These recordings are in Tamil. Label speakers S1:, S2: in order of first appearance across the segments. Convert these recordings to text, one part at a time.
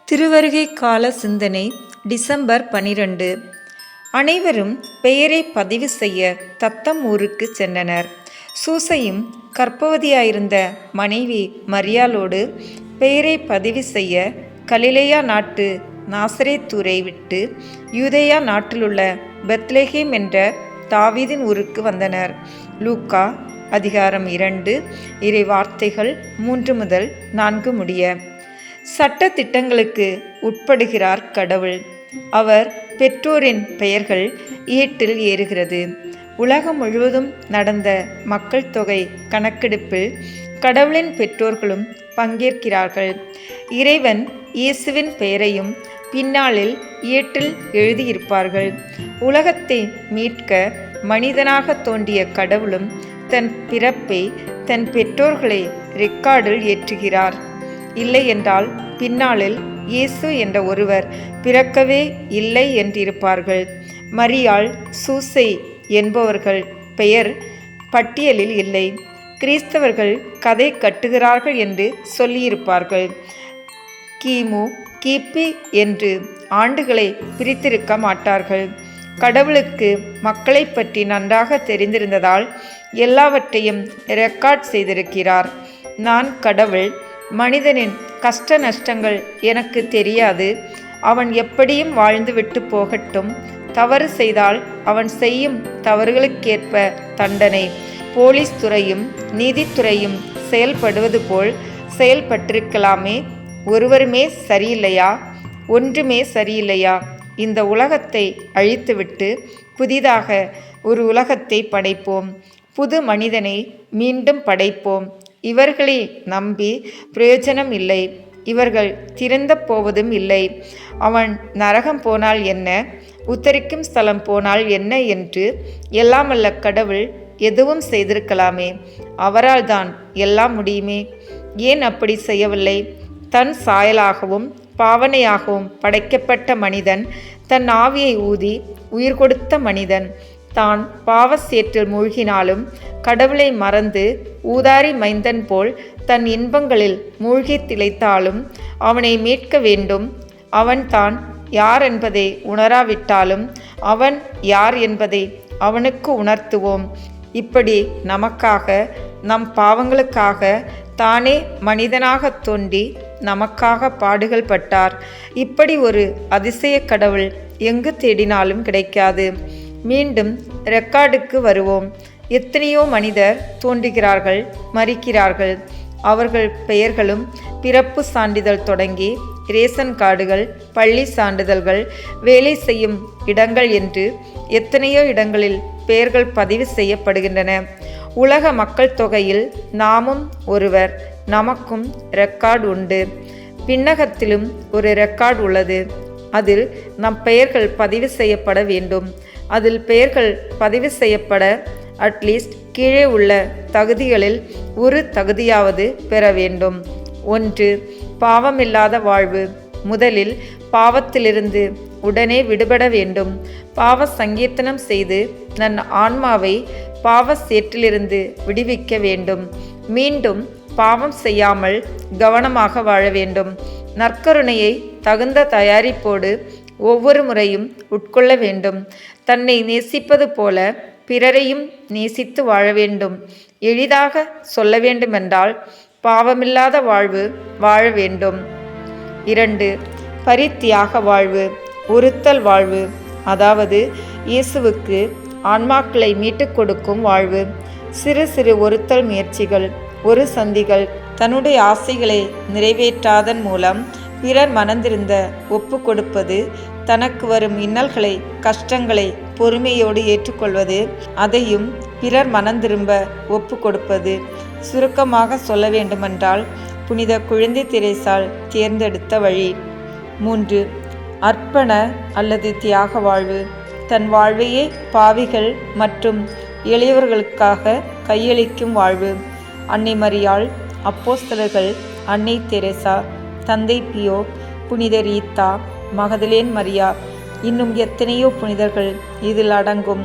S1: திருவருகை கால சிந்தனை டிசம்பர் 12. அனைவரும் பெயரை பதிவு செய்ய தத்தம் ஊருக்கு சென்றனர். சூசையும் கர்ப்பவதியாயிருந்த மனைவி மரியாளோடு பெயரை பதிவு செய்ய கலிலேயா நாட்டு நாசரேத்தூரை விட்டு யூதேயா நாட்டிலுள்ள பெத்லெகேம் என்ற தாவீதின் ஊருக்கு வந்தனர். லூக்கா அதிகாரம் 2 இறை வார்த்தைகள் 3 முதல் 4 முடிய. சட்ட திட்டங்களுக்கு உட்படுகிறார் கடவுள். அவர் பெற்றோரின் பெயர்கள் ஏட்டில் ஏறுகிறது. உலகம் முழுவதும் நடந்த மக்கள் தொகை கணக்கெடுப்பில் கடவுளின் பெற்றோர்களும் பங்கேற்கிறார்கள். இறைவன் இயேசுவின் பெயரையும் பின்னாளில் ஏட்டில் எழுதியிருப்பார்கள். உலகத்தை மீட்க மனிதனாக தோன்றிய கடவுளும் தன் பிறப்பை தன் பெற்றோர்களை ரெக்கார்டில் ஏற்றுகிறார். இல்லை என்றால் பின்னாளில் இயேசு என்ற ஒருவர் பிறக்கவே இல்லை என்றிருப்பார்கள். மரியாள், சூசை என்பவர்கள் பெயர் பட்டியலில் இல்லை. கிறிஸ்தவர்கள் கதை கட்டுகிறார்கள் என்று சொல்லியிருப்பார்கள். கிமு கிபி என்று ஆண்டுகளை பிரித்திருக்க மாட்டார்கள். கடவுளுக்கு மக்களை பற்றி நன்றாக தெரிந்திருந்ததால் எல்லாவற்றையும் ரெக்கார்ட் செய்திருக்கிறார். நான் கடவுள், மனிதனின் கஷ்ட நஷ்டங்கள் எனக்கு தெரியாது. அவன் எப்படியும் வாழ்ந்துவிட்டு போகட்டும். தவறு செய்தால் அவன் செய்யும் தவறுகளுக்கேற்ப தண்டனை. போலீஸ் துறையும் நீதித்துறையும் செயல்படுவது போல் செயல்பட்டிருக்கலாமே. ஒருவருமே சரியில்லையா? ஒன்றுமே சரியில்லையா? இந்த உலகத்தை அழித்துவிட்டு புதிதாக ஒரு உலகத்தை படைப்போம். புது மனிதனை மீண்டும் படைப்போம். இவர்களை நம்பி பிரயோஜனம் இல்லை. இவர்கள் திறந்த போவதும் இல்லை. அவன் நரகம் போனால் என்ன, உத்தரிக்கும் ஸ்தலம் போனால் என்ன என்று எல்லாமல்ல கடவுள் எதுவும் செய்திருக்கலாமே. அவரால் தான் எல்லாம் முடியுமே. ஏன் அப்படி செய்யவில்லை? தன் சாயலாகவும் பாவனையாகவும் படைக்கப்பட்ட மனிதன், தன் ஆவியை ஊதி உயிர் கொடுத்த மனிதன், தான் பாவ சேற்றில் மூழ்கினாலும் கடவுளை மறந்து ஊதாரி மைந்தன் போல் தன் இன்பங்களில் மூழ்கி திளைத்தாலும் அவனை மீட்க வேண்டும். அவன் தான் யார் என்பதை உணராவிட்டாலும் அவன் யார் என்பதை அவனுக்கு உணர்த்துவோம். இப்படி நமக்காக, நம் பாவங்களுக்காக தானே மனிதனாக தோன்றி நமக்காக பாடுகள் பட்டார். இப்படி ஒரு அதிசய கடவுள் எங்கு தேடினாலும் கிடைக்காது. மீண்டும் ரெக்கார்டுக்கு வருவோம். எத்தனையோ மனிதர் தோன்றுகிறார்கள், மரிக்கிறார்கள். அவர்கள் பெயர்களும் பிறப்பு சான்றிதழ் தொடங்கி ரேஷன் கார்டுகள், பள்ளி சான்றிதழ்கள், வேலை செய்யும் இடங்கள் என்று எத்தனையோ இடங்களில் பெயர்கள் பதிவு செய்யப்படுகின்றன. உலக மக்கள் தொகையில் நாமும் ஒருவர். நமக்கும் ரெக்கார்டு உண்டு. விண்ணகத்திலும் ஒரு ரெக்கார்டு உள்ளது. அதில் நம் பெயர்கள் பதிவு செய்யப்பட வேண்டும். அதில் பெயர்கள் பதிவு செய்யப்பட அட்லீஸ்ட் கீழே உள்ள தகுதிகளில் ஒரு தகுதியாவது பெற வேண்டும். 1. பாவமில்லாத வாழ்வு. முதலில் பாவத்திலிருந்து உடனே விடுபட வேண்டும். பாவ சங்கீர்த்தனம் செய்து நன் ஆன்மாவை பாவ சேற்றிலிருந்து விடுவிக்க வேண்டும். மீண்டும் பாவம் செய்யாமல் கவனமாக வாழ வேண்டும். நற்கருணையை தகுந்த தயாரிப்போடு ஒவ்வொரு முறையும் உட்கொள்ள வேண்டும். தன்னை நேசிப்பது போல பிறரையும் நேசித்து வாழ வேண்டும். எளிதாக சொல்ல வேண்டுமென்றால் பாவமில்லாத வாழ்வு வாழ வேண்டும். 2. பரித்தியாக வாழ்வு. ஒருத்தல் வாழ்வு. அதாவது இயேசுவுக்கு ஆன்மாக்களை மீட்டுக் கொடுக்கும் வாழ்வு. சிறு சிறு ஒருத்தல் முயற்சிகள், ஒரு சந்திகள் தன்னுடைய ஆசைகளை நிறைவேற்றாதன் மூலம் பிறர் மனந்திருந்த ஒப்பு கொடுப்பது, தனக்கு வரும் இன்னல்களை கஷ்டங்களை பொறுமையோடு ஏற்றுக்கொள்வது, அதையும் பிறர் மனந்திரும்ப ஒப்பு கொடுப்பது. சுருக்கமாக சொல்ல வேண்டுமென்றால் புனித குழந்தை தெரேசாள் தேர்ந்தெடுத்த வழி. 3. அர்ப்பண அல்லது தியாக வாழ்வு. தன் வாழ்வையே பாவிகள் மற்றும் எளியவர்களுக்காக கையளிக்கும் வாழ்வு. அன்னை மரியாள், அப்போஸ்தலர்கள், அன்னை தெரேசா, தந்தை பியோ, புனித ரீத்தா, மகதலேன் மரியா, இன்னும் எத்தனையோ புனிதர்கள் இதில் அடங்கும்.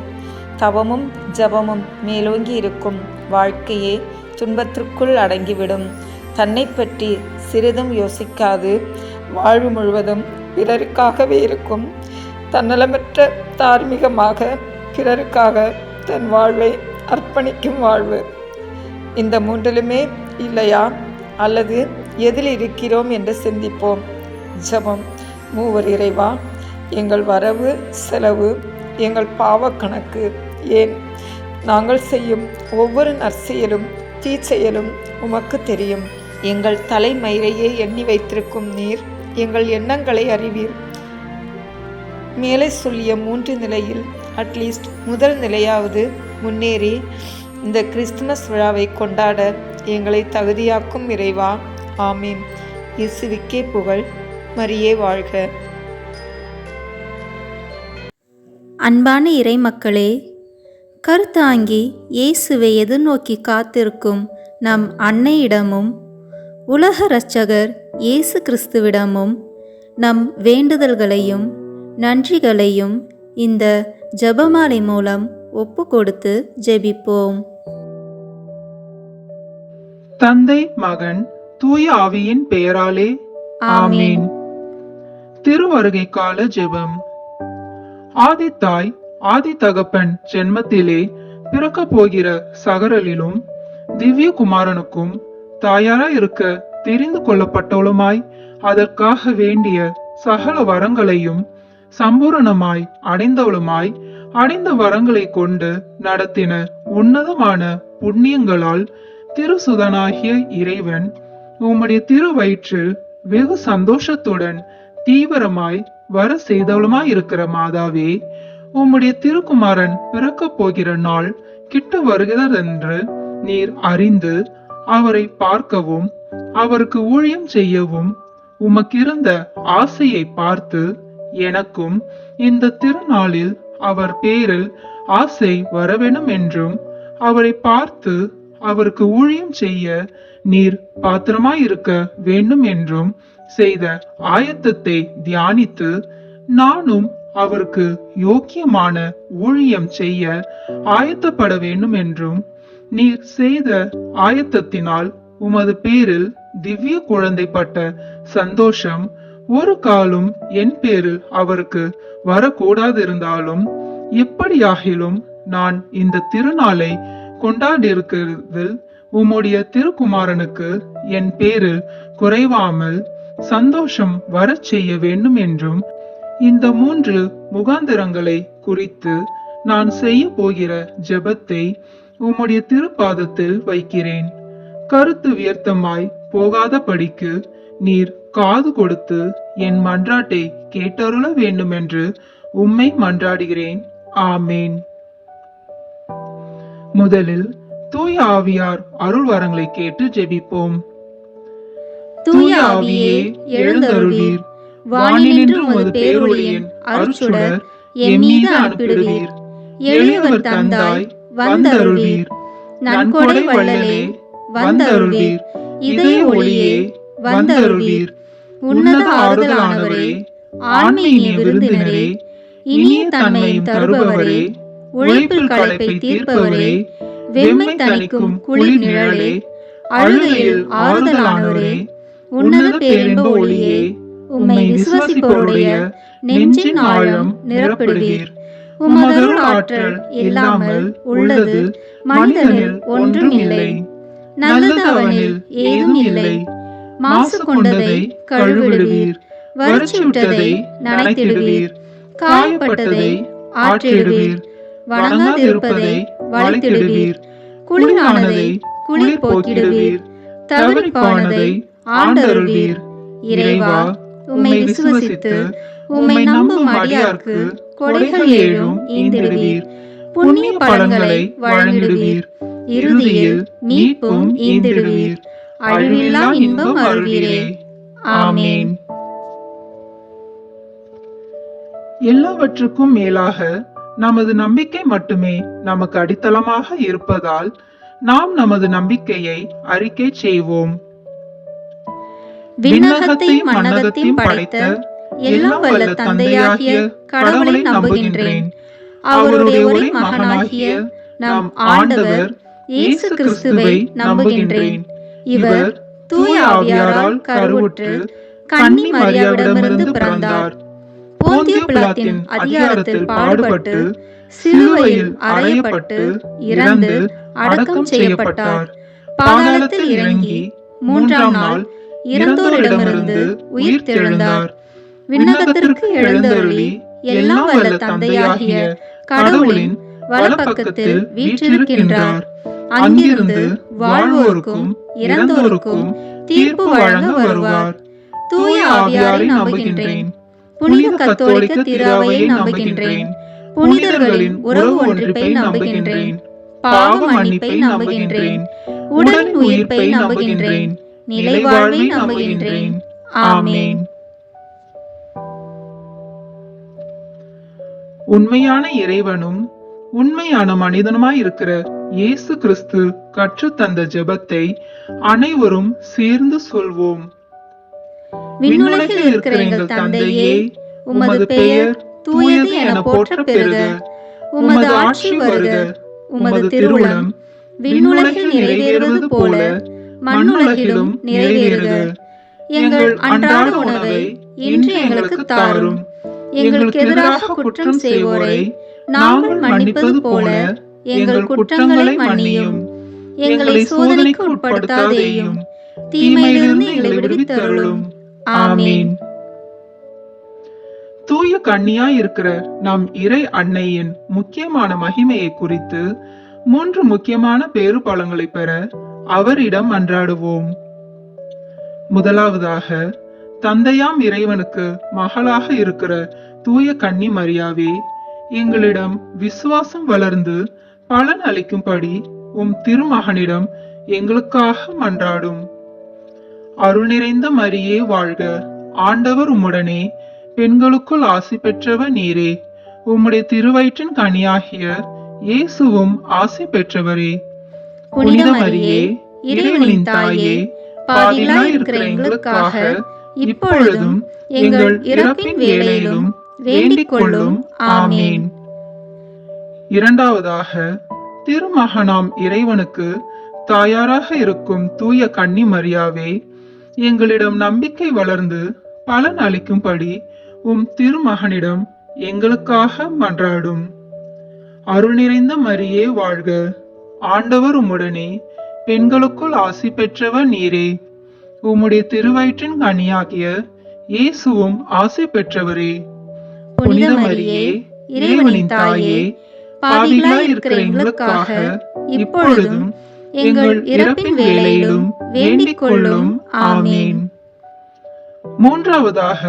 S1: தவமும் ஜபமும் மேலோங்கி இருக்கும் வாழ்க்கையே துன்பத்திற்குள் அடங்கிவிடும். தன்னை பற்றி சிறிதும் யோசிக்காது வாழ்வு முழுவதும் பிறருக்காகவே இருக்கும். தன்னலமற்ற தார்மீகமாக பிறருக்காக தன் வாழ்வை அர்ப்பணிக்கும் வாழ்வு. இந்த மூன்றிலுமே இல்லையா, அல்லது எதில் இருக்கிறோம் என்று சிந்திப்போம். ஜெபம். மூவர் இறைவா, எங்கள் வரவு செலவு, எங்கள் பாவ கணக்கு, ஏன் நாங்கள் செய்யும் ஒவ்வொரு நற்செயலும் தீச்செயலும் உமக்கு தெரியும். எங்கள் தலைமயிரையே எண்ணி வைத்திருக்கும் நீர் எங்கள் எண்ணங்களை அறிவீர். மேலே சொல்லிய 3 நிலையில் அட்லீஸ்ட் முதல் நிலையாவது முன்னேறி இந்த கிறிஸ்துமஸ் விழாவை கொண்டாட எங்களை தகுதியாக்கும் இறைவா. ஆமீன். இயேசுவுக்கே புகழ். மரியே வாழ்க.
S2: அன்பான இறை மக்களே, கருத்தாங்கி இயேசுவை எதிர்நோக்கி காத்திருக்கும் நம் அன்னையிடமும் உலக இரட்சகர் இயேசு கிறிஸ்துவிடமும் நம் வேண்டுதல்களையும் நன்றிகளையும் இந்த ஜெபமாலை மூலம் ஒப்பு கொடுத்து ஜெபிப்போம்.
S3: தந்தை, மகன், தூய ஆவியின் பெயராலே ஆமீன். திருவருகை கால ஜெபம். ஆதி தாய் ஆதி தகப்பன் ஜென்மத்திலே பிறக்க போகிற சகரலிலும் திவ்ய குமாரனுக்கும் தாயாராய் இருக்க தெரிந்து கொள்ளப்பட்டவளுமாய் அதற்காக வேண்டிய சகல வரங்களையும் சம்பூரணமாய் அடைந்தவளுமாய் அடைந்த வரங்களை கொண்டு நடத்தின உன்னதமான புண்ணியங்களால் திருசுதனாகிய இறைவன் உம்முடைய திருவயிற்றில் வெகு சந்தோஷத்துடன் தீவிரமாய் வர செய்தவளுமாய் இருக்கிற மாதாவே, உம்முடைய திருக்குமாரன் பிறக்க போகிற நாள் கிட்ட வருகிறதென்று நீர் அறிந்து அவரை பார்க்கவும் அவருக்கு ஊழியம் செய்யவும் உமக்கிருந்த ஆசையை பார்த்து எனக்கும் இந்த திருநாளில் அவர் பேரில் ஆசை வரவேணும் என்றும் அவரை பார்த்து அவருக்கு ஊழியம் செய்ய நீர் பாத்திரமாயிருக்க வேண்டும் என்றும் செய்த ஆயத்தத்தை தியானித்து நானும் அவருக்கு யோக்கியமான ஊழியம் செய்ய ஆயத்தப்பட வேண்டும் என்றும் நீர் செய்த ஆயத்தத்தினால் உமது பேரில் திவ்ய குழந்தைப்பட்ட சந்தோஷம் ஒரு காலம் என் பேரில் அவருக்கு வரக்கூடாதிருந்தாலும் எப்படியாகிலும் நான் இந்த திருநாளை கொண்டாடியிருக்கிறதில் உம்முடைய திருக்குமாரனுக்கு என் பேரில் குறைவாமல் சந்தோஷம் வரச் செய்ய வேண்டும் என்றும் இந்த 3 முகாந்திரங்களை குறித்து நான் செய்ய போகிற ஜெபத்தை உம்முடைய திருப்பாதத்தில் வைக்கிறேன். கருத்து வியர்த்தமாய் போகாதபடிக்கு நீர் காது கொடுத்து என் மன்றாட்டை கேட்டருள வேண்டும் என்று உம்மை மன்றாடுகிறேன். ஆமேன். முதலில் தூய ஆவியார் அருள் வரங்களை கேட்டு ஜெபிப்போம்.
S2: தூய ஆவியே எழுந்தருளீர், வானினின்று உமது பேரொளியின் அருட்சுடர் என் மீது அனுப்பிடுவீர். எளியவர் தந்தாய் வந்தருளீர், நன்கொடை வள்ளலே வந்தருளீர், இதய ஒளியே வந்தருளீர். உன்னத ஆறுதலானவரே, ஆன்மீக விருந்தினரே, இனிய தன்மையும் தருபவரே, உழைப்பில் களைப்பை தீர்ப்பவரே, வெம்மை தணிக்கும் குளிர் நிழலே, அழுகையில் ஆறுதலானவரே, உன்னத பேரின்ப ஒளியே, உம்மை விசுவாசிப்பவருடைய நெஞ்சின் ஆழம் நிரப்பிடுவீர். உமதருள் ஆற்றல் இல்லாமல் உள்ளது மனிதனில் ஒன்றும் இல்லை, நல்லது அவனில் ஏதும் இல்லை. மாசு கொண்டதை கழுவிடுவீர், வறட்சியுற்றதை நனைத்திடுவீர், காயப்பட்டதை ஆற்றிடுவீர், வணங்காதிருப்பதை வளைத்திடுவீர், குளிரானதை குளிர் போக்கிடுவீர், தவறிப்பானதை ஆண்டருள்வீர். இறைவா, உம்மை விசுவசித்து உம்மை நம்பும் அடியார்க்கு கொடைகள் ஏழும் ஈந்திடுவீர், புண்ணிய பலன்களை வழங்கிடுவீர், இறுதியில் மீட்பும் ஈந்திடுவீர், அழிவில்லா இன்பம் அருள்வீரே. ஆமேன்.
S3: எல்லாவற்றுக்கும் மேலாக நமது நம்பிக்கை மட்டுமே நமக்கு அடித்தளமாக இருப்பதால் நாம் நமது நம்பிக்கையை அறிக்கை செய்வோம்.
S2: விண்ணகத்தையும் மண்ணகத்தையும் படைத்த எல்லாம் வல்ல தந்தையாகிய கடவுளை நம்புகின்றேன். அவருடைய ஒரே மகனாகிய நம் ஆண்டவர் இயேசு கிறிஸ்துவை நம்புகின்றேன். இவர் தூய ஆவியாரால் கருவுற்று கன்னி மரியாவிடமிருந்து பிறந்தார். போந்திய பிலாத்தின் அதிகாரத்தில் பாடுபட்டு சிலுவையில் அறையப்பட்டு இறந்து அடக்கம் செய்யப்பட்டார். பாதாளத்தில் இறங்கி மூன்றாம் நாள் இறந்தோரிடமிருந்து உயிர் தெழுந்தார். விண்ணகத்திற்கு எழுந்தருளி எல்லாம் வல்ல தந்தையாகிய கடவுளின் வலப்பக்கத்தில் வீற்றிருக்கின்றார். அங்கிருந்து வாழ்வோருக்கும் இறந்தோருக்கும் தீர்ப்பு வழங்க வருவார். தூய ஆவியாரை நம்புகின்றேன். புனித கத்தோலிக்க திருஅவையை நம்புகின்றேன். புனிதர்களின் உறவு ஒன்றிப்பை நம்புகின்றேன். பாவ மன்னிப்பை நம்புகின்றேன். உடலின் உயிர்ப்பை நம்புகின்றேன். நிலைவாழ்வை நம்புகின்றேன். ஆமென்.
S3: உண்மையான இறைவனும் உண்மையான மனிதனுமாய் இருக்கிற இயேசு கிறிஸ்து கற்றுத்தந்த ஜெபத்தை அனைவரும் சேர்ந்து சொல்வோம்.
S2: விண்ணுலகில் இருக்கிற எங்கள் தந்தையே, உமது பெயர் தூயது என போற்ற பெறுக. உமது ஆட்சி வருக. உமது திருவுளம் விண்ணுலகில் நிறைவேறுவது போல மண்ணுலகிலும் நிறைவேறுக. எங்கள் அன்றாட உணவை இன்று எங்களுக்கு தாரும். எங்களுக்கு எதிராக குற்றம் செய்வோரை நாங்கள் மன்னிப்பது போல எங்கள் குற்றங்களை மன்னியும். எங்களை சோதனைக்கு உட்படுத்தாதேயும், தீமையிலிருந்து எங்களை விடுவித்தருளும். ஆமென்.
S3: தூய கன்னியாய் இருக்கிற நம் இறை அன்னையின் முக்கியமான மகிமையை குறித்து 3 முக்கியமான பேறு பலன்களை பெற அவரிடம் மன்றாடுவோம். முதலாவதாக, தந்தையாம் இறைவனுக்கு மகளாக இருக்கிற தூய கன்னி மரியாவே, எங்களிடம் விசுவாசம் வளர்ந்து பலன் அளிக்கும்படி உம் திருமகனிடம் எங்களுக்காக மன்றாடும். அருள் நிறைந்த மரியே வாழ்க. ஆண்டவர் உம்முடனே, பெண்களுக்குள் ஆசி பெற்றவர் நீரே. உம்முடைய திருவயிற்றின் கனியாகிய இயேசுவும் ஆசி பெற்றவரே. புனித மரியே, இறைவனின் தாயே, பாவிகளாய் இருக்கிற எங்களுக்காக இப்பொழுதும் எங்கள் இறப்பின் வேளையிலும் வேண்டிக் கொள்ளும். ஆமென். இரண்டாவதாக, திருமகனாம் இறைவனுக்கு தாயாராக இருக்கும் தூய கன்னி மரியாவே, எங்களிடம் நம்பிக்கை வளர்ந்து பலன் அளிக்கும்படி உம் திருமகனிடம் எங்களுக்காக மன்றாடும். அருள் நிறைந்த மரியே வாழ்க. ஆண்டவர் உம்முடனே, பெண்களுக்குள் ஆசி பெற்றவர் நீரே. உம்முடைய திருவயிற்றின் கனியாகிய இயேசுவும் ஆசி பெற்றவரே. புனித மரியே, இறைவனின் தாயே, பாவிகளாய் இருக்கிற எங்களுக்காக இப்பொழுதும் எங்கள் இறப்பின் வேளையிலும் வேண்டிக் கொள்ளும். ஆமென். மூன்றாவதாக,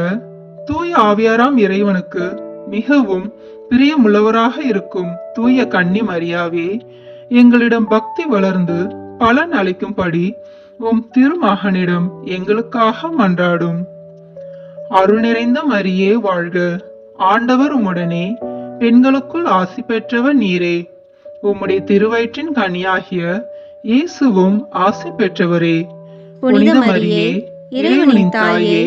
S3: தூய ஆவியாராம் இறைவனுக்கு மிகவும் பிரியமுள்ளவராக இருக்கும் தூய கன்னி மரியாவே, எங்களிடம் பக்தி வளர்ந்து பலன் அளிக்கும்படி உம் திருமகனிடம் எங்களுக்காக மன்றாடும். அருள் நிறைந்த மரியே வாழ்க. ஆண்டவர் உம்முடனே, பெண்களுக்குள் ஆசி பெற்றவர் நீரே. உம்முடைய திருவயிற்றின் கனியாகிய இயேசுவும் ஆசி பெற்றவரே. புனித மரியே, இறைவனின் தாயே,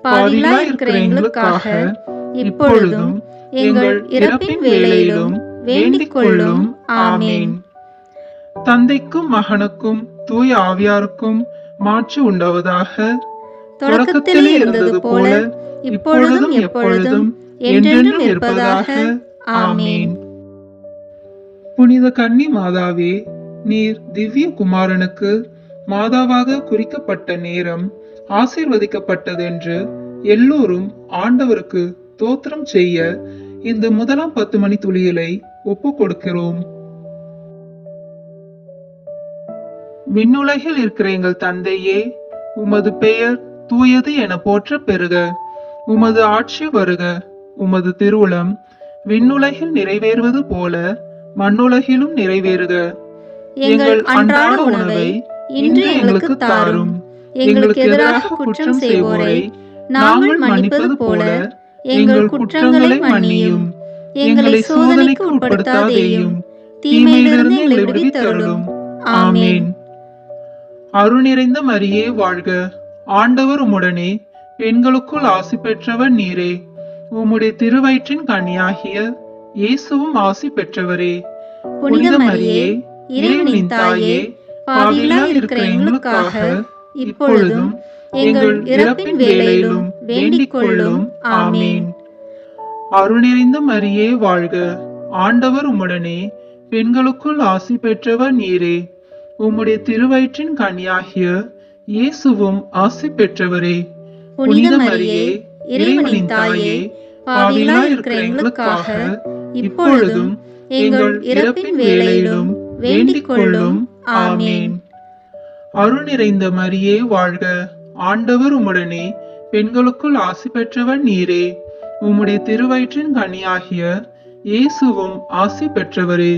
S3: பாவிகளாய் இருக்கிற எங்களுக்காக இப்பொழுதும் எங்கள் இறப்பின் வேளையிலும் வேண்டிக் கொள்ளும். ஆமென். தந்தைக்கும் மகனுக்கும் தூய ஆவியாருக்கும் மாட்சி உண்டாவதாக. தொடக்கத்தில் இருந்தது போல இப்பொழுதும் எப்பொழுதும் என்றென்றும் இருப்பதாக. ஆமென். புனித கன்னி மாதாவே, நீர் திவ்ய குமாரனுக்கு மாதாவாக குறிக்கப்பட்ட நேரம் ஆசீர்வதிக்கப்பட்டதென்று எல்லோரும் ஆண்டவருக்கு தோத்திரம் செய்ய இந்த முதலாம் 10 மணி துளிகளை ஒப்பு கொடுக்கிறோம். விண்ணுலகில் இருக்கிற எங்கள் தந்தையே, உமது பெயர் தூயது என போற்ற பெறுக. உமது ஆட்சி வருக. உமது திருவுளம் விண்ணுலகில் நிறைவேறுவது போல மண்ணுலகிலும் நிறைவேறுக. எங்கள் அன்றாட உணவை இன்று எங்களுக்கு தாரும். எங்களுக்கு எதிராக குற்றம் செய்வோரை நாங்கள் மன்னிப்பது போல எங்கள் குற்றங்களை மன்னியும். எங்களை சோதனைக்கு உட்படுத்தாதேயும், தீமையிலிருந்து எங்களை விடுவித்தருளும். ஆமென். அருள் நிறைந்த மரியே வாழ்க. ஆண்டவர் உம்முடனே, பெண்களுக்குள் ஆசி பெற்றவர் நீரே. உம்முடைய திருவயிற்றின் கனியாகிய இயேசுவும் ஆசி பெற்றவரே. புனித மரியே, இறைவனின் தாயே, பாவிகளாய் இருக்கிற எங்களுக்காக இப்பொழுதும்
S2: எங்கள் இறப்பின் வேளையிலும் வேண்டிக் கொள்ளும். ஆமேன்.
S3: அருள் நிறைந்த மரியே வாழ்க, ஆண்டவர் உம்முடனே, பெண்களுக்குள் ஆசி பெற்றவர் நீரே. உம்முடைய திருவயிற்றின் கனியாகிய இயேசுவும் ஆசி பெற்றவரே.
S2: புனித மரியே, இறைவனின் தாயே, பாவிகளாய் இருக்கிற எங்களுக்காக இப்பொழுதும் எங்கள் இறப்பின் வேளையிலும் வேண்டிக் கொள்ளும். ஆமேன்.
S3: அருள் நிறைந்த மரியே வாழ்க, ஆண்டவர் உம்முடனே, பெண்களுக்குள் ஆசி பெற்றவர் நீரே. உம்முடைய திருவயிற்றின் கனியாகிய இயேசுவும் ஆசி பெற்றவரே.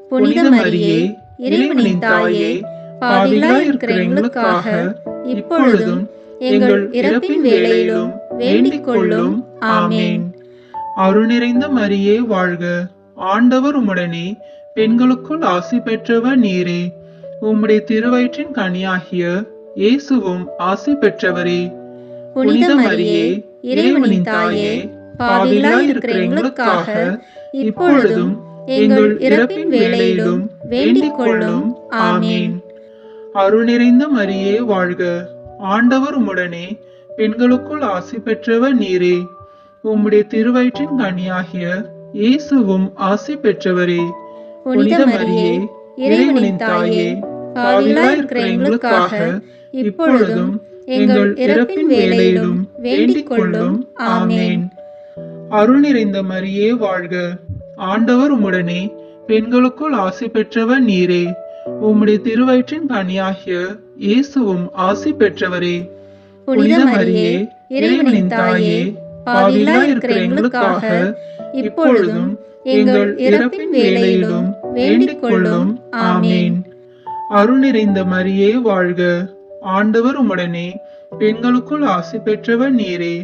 S2: புனித மரியே, இறைவனின் தாயே, பாவிகளாய் இருக்கிற எங்களுக்காக இப்பொழுதும் எங்கள் இறப்பின் வேளையிலும் வேண்டிக் கொள்ளும். ஆமேன்.
S3: அருள் நிறைந்த மரியே வாழ்க, ஆண்டவர் உம்முடனே, பெண்களுக்குள் ஆசி பெற்றவர் நீரே. உம்முடைய திருவயிற்றின் கனியாகிய இயேசுவும் ஆசி பெற்றவரே.
S2: புனித மரியே, இறைவனின் தாயே, பாவிகளாய் இருக்கிற எங்களுக்காக இப்பொழுதும் எங்கள் இறப்பின் வேளையிலும் வேண்டிக் கொள்ளும். ஆமேன்.
S3: அருள் நிறைந்த மரியே வாழ்க, ஆண்டவர் உம்முடனே, பெண்களுக்குள் ஆசி பெற்றவர் நீரே. உம்முடைய திருவயிற்றின் கனியாகிய இயேசுவும் ஆசி பெற்றவரே.
S2: புனித மரியே, இறைவனின் தாயே, பாவிகளாய் இருக்கிற எங்களுக்காக இப்பொழுதும் எங்கள் இறப்பின் வேளையிலும் வேண்டிக் கொள்ளும். ஆமேன்.
S3: அருள் நிறைந்த மரியே வாழ்க, ஆண்டவர் உம்முடனே, பெண்களுக்குள் ஆசி பெற்றவர் நீரே. உம்முடைய திருவயிற்றின் கனியாகிய இயேசுவும் ஆசி பெற்றவரே.
S2: புனித மரியே, இறைவனின் தாயே, பாவிகளாய் இருக்கிற எங்களுக்காக இப்பொழுதும் எங்கள் இறப்பின் வேளையிலும் வேண்டிக் கொள்ளும். ஆமேன்.
S3: அருள் நிறைந்த மரியே வாழ்க, ஆண்டவர் உம்முடனே, பெண்களுக்குள் ஆசி பெற்றவர் நீரே.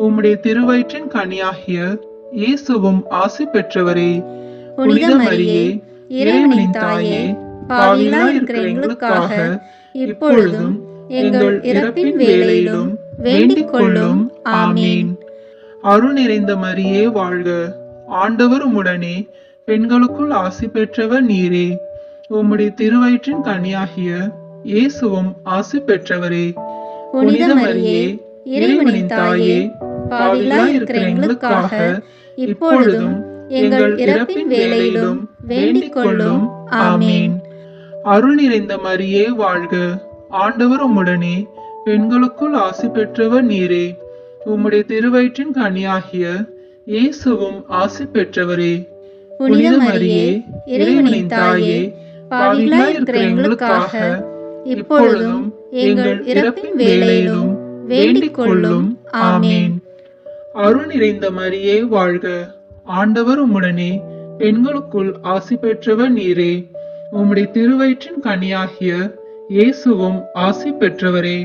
S3: உம்முடைய திருவயிற்றின் கனியாகிய இயேசுவும் ஆசி பெற்றவரே.
S2: புனித மரியே, இறைவனின் தாயே, பாவிகளாய் இருக்கிற எங்களுக்காக இப்பொழுதும் எங்கள் இறப்பின் வேளையிலும் வேண்டிக் கொள்ளும். ஆமேன்.
S3: அருள் நிறைந்த மரியே வாழ்க, ஆண்டவர் உம்முடனே, பெண்களுக்குள் ஆசி பெற்றவர் நீரே. உம்முடைய திருவயிற்றின் கனியாகிய இயேசுவும் ஆசி பெற்றவரே.
S2: புனித மரியே, இறைவனின் தாயே, பாவிகளாய் இருக்கிற எங்களுக்காக இப்பொழுதும் எங்கள் இறப்பின் வேளையிலும் வேண்டிக் கொள்ளும். ஆமேன்.
S3: அருள் நிறைந்த மரியே வாழ்க, ஆண்டவர் உம்முடனே, பெண்களுக்குள் ஆசி பெற்றவர் நீரே. உம்முடைய திருவயிற்றின் கனியாகிய இயேசுவும் ஆசி பெற்றவரே.
S2: புனித மரியே, இறைவனின் தாயே, பாவிகளாய் இருக்கிற எங்களுக்காக இப்பொழுதும் எங்கள் இறப்பின் வேளையிலும் வேண்டிக் கொள்ளும். ஆமேன்.
S3: அருள் நிறைந்த மரியே வாழ்க, ஆண்டவர் உம்முடனே, பெண்களுக்குள் ஆசி பெற்றவர் நீரே. உம்முடைய திருவயிற்றின் கனியாகிய இயேசுவும் ஆசி பெற்றவரே.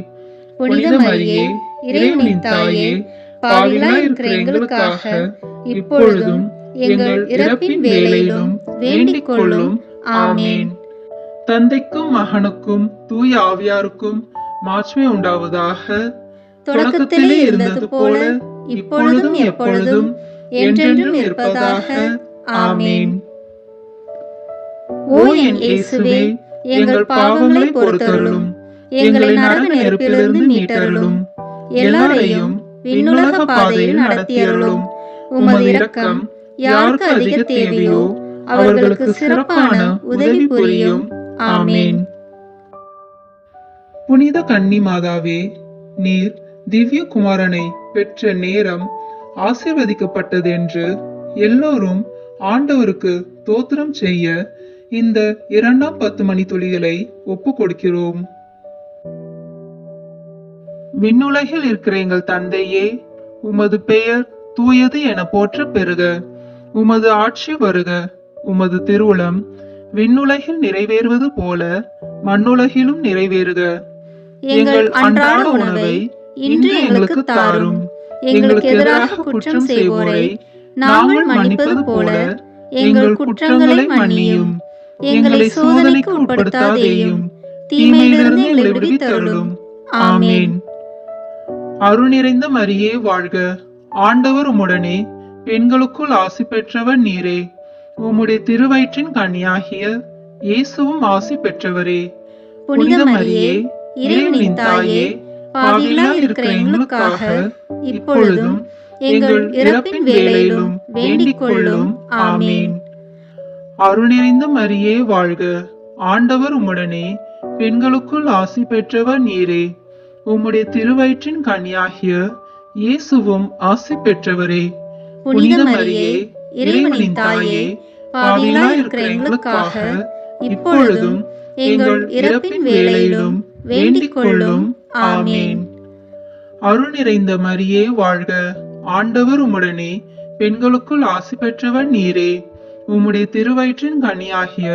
S2: புனித மரியே, இறைவனின் தாயே, பாவிகளாய் இருக்கிற எங்களுக்காக இப்பொழுதும் எங்கள் இறப்பின் வேளையிலும் வேண்டிக் கொள்ளும். ஆமேன்.
S3: தந்தைக்கும் மகனுக்கும் தூய ஆவியாருக்கும் மாட்சிமை உண்டாவதாக.
S2: தொடக்கத்திலே இருந்தது போல இப்பொழுதும் எப்பொழுதும் என்றென்றும் இருப்பதாக. ஆமேன். ஓ என் இயேசுவே, எங்கள் பாவங்களை பொறுத்தருளும், எங்களை நரக நெருப்பிலிருந்து மீட்டருளும், எல்லாரையும் விண்ணுலக பாதையில் நடத்தியருளும். உமது இரக்கம் யாருக்கு அதிக தேவையோ அவர்களுக்கு சிறப்பான உதவி புரியும். ஆமேன்.
S3: புனித கன்னி மாதாவே, நீர் திவ்ய குமாரனை பெற்ற நேரம் ஆசீர்வதிக்கப்பட்டது என்று எல்லோரும் ஆண்டவருக்கு தோத்திரம் செய்ய இந்த 2ஆம் 10 மணி துளிகளை ஒப்பு கொடுக்கிறோம். விண்ணுலகில் இருக்கிற எங்கள் தந்தையே, உமது பெயர் தூயது என போற்ற பெறுக. உமது ஆட்சி வருக. உமது திருவுளம் விண்ணுலகில் நிறைவேறுவது போல மண்ணுலகிலும் நிறைவேறுக. எங்கள் அன்றாட உணவை இன்று எங்களுக்கு தாரும். எங்களுக்கு எதிராக குற்றம் செய்வோரை நாங்கள் மன்னிப்பது போல எங்கள் குற்றங்களை மன்னியும். எங்களை சோதனைக்கு உட்படுத்தாதேயும், தீமையிலிருந்து எங்களை விடுவித்தருளும். ஆமேன். அருள் நிறைந்த மரியே வாழ்க, ஆண்டவர் உம்முடனே, பெண்களுக்குள் ஆசி பெற்றவர் நீரே. உம்முடைய திருவயிற்றின் கனியாகிய இயேசுவும் ஆசி பெற்றவரே.
S2: புனித மரியே, இறைவனின் தாயே, பாவிகளாய் இருக்கிற எங்களுக்காக இப்பொழுதும் எங்கள் இறப்பின் வேளையிலும் வேண்டிக் கொள்ளும். ஆமீன்.
S3: அருள் நிறைந்த மரியே வாழ்க, ஆண்டவர் உம்முடனே, பெண்களுக்குள் ஆசி பெற்றவர் நீரே. உம்முடைய திருவயிற்றின் கனியாகிய இயேசுவும் ஆசி பெற்றவரே.
S2: புனித மரியே, இறைவனின் தாயே, பாவிகளாய் இருக்கிற எங்களுக்காக இப்பொழுதும் எங்கள் இறப்பின் வேளையிலும் வேண்டிக் கொள்ளும். ஆமீன்.
S3: அருள் நிறைந்த மரியே வாழ்க, ஆண்டவர் உம்முடனே, பெண்களுக்குள் ஆசி பெற்றவர் நீரே. உம்முடைய திருவயிற்றின் கனியாகிய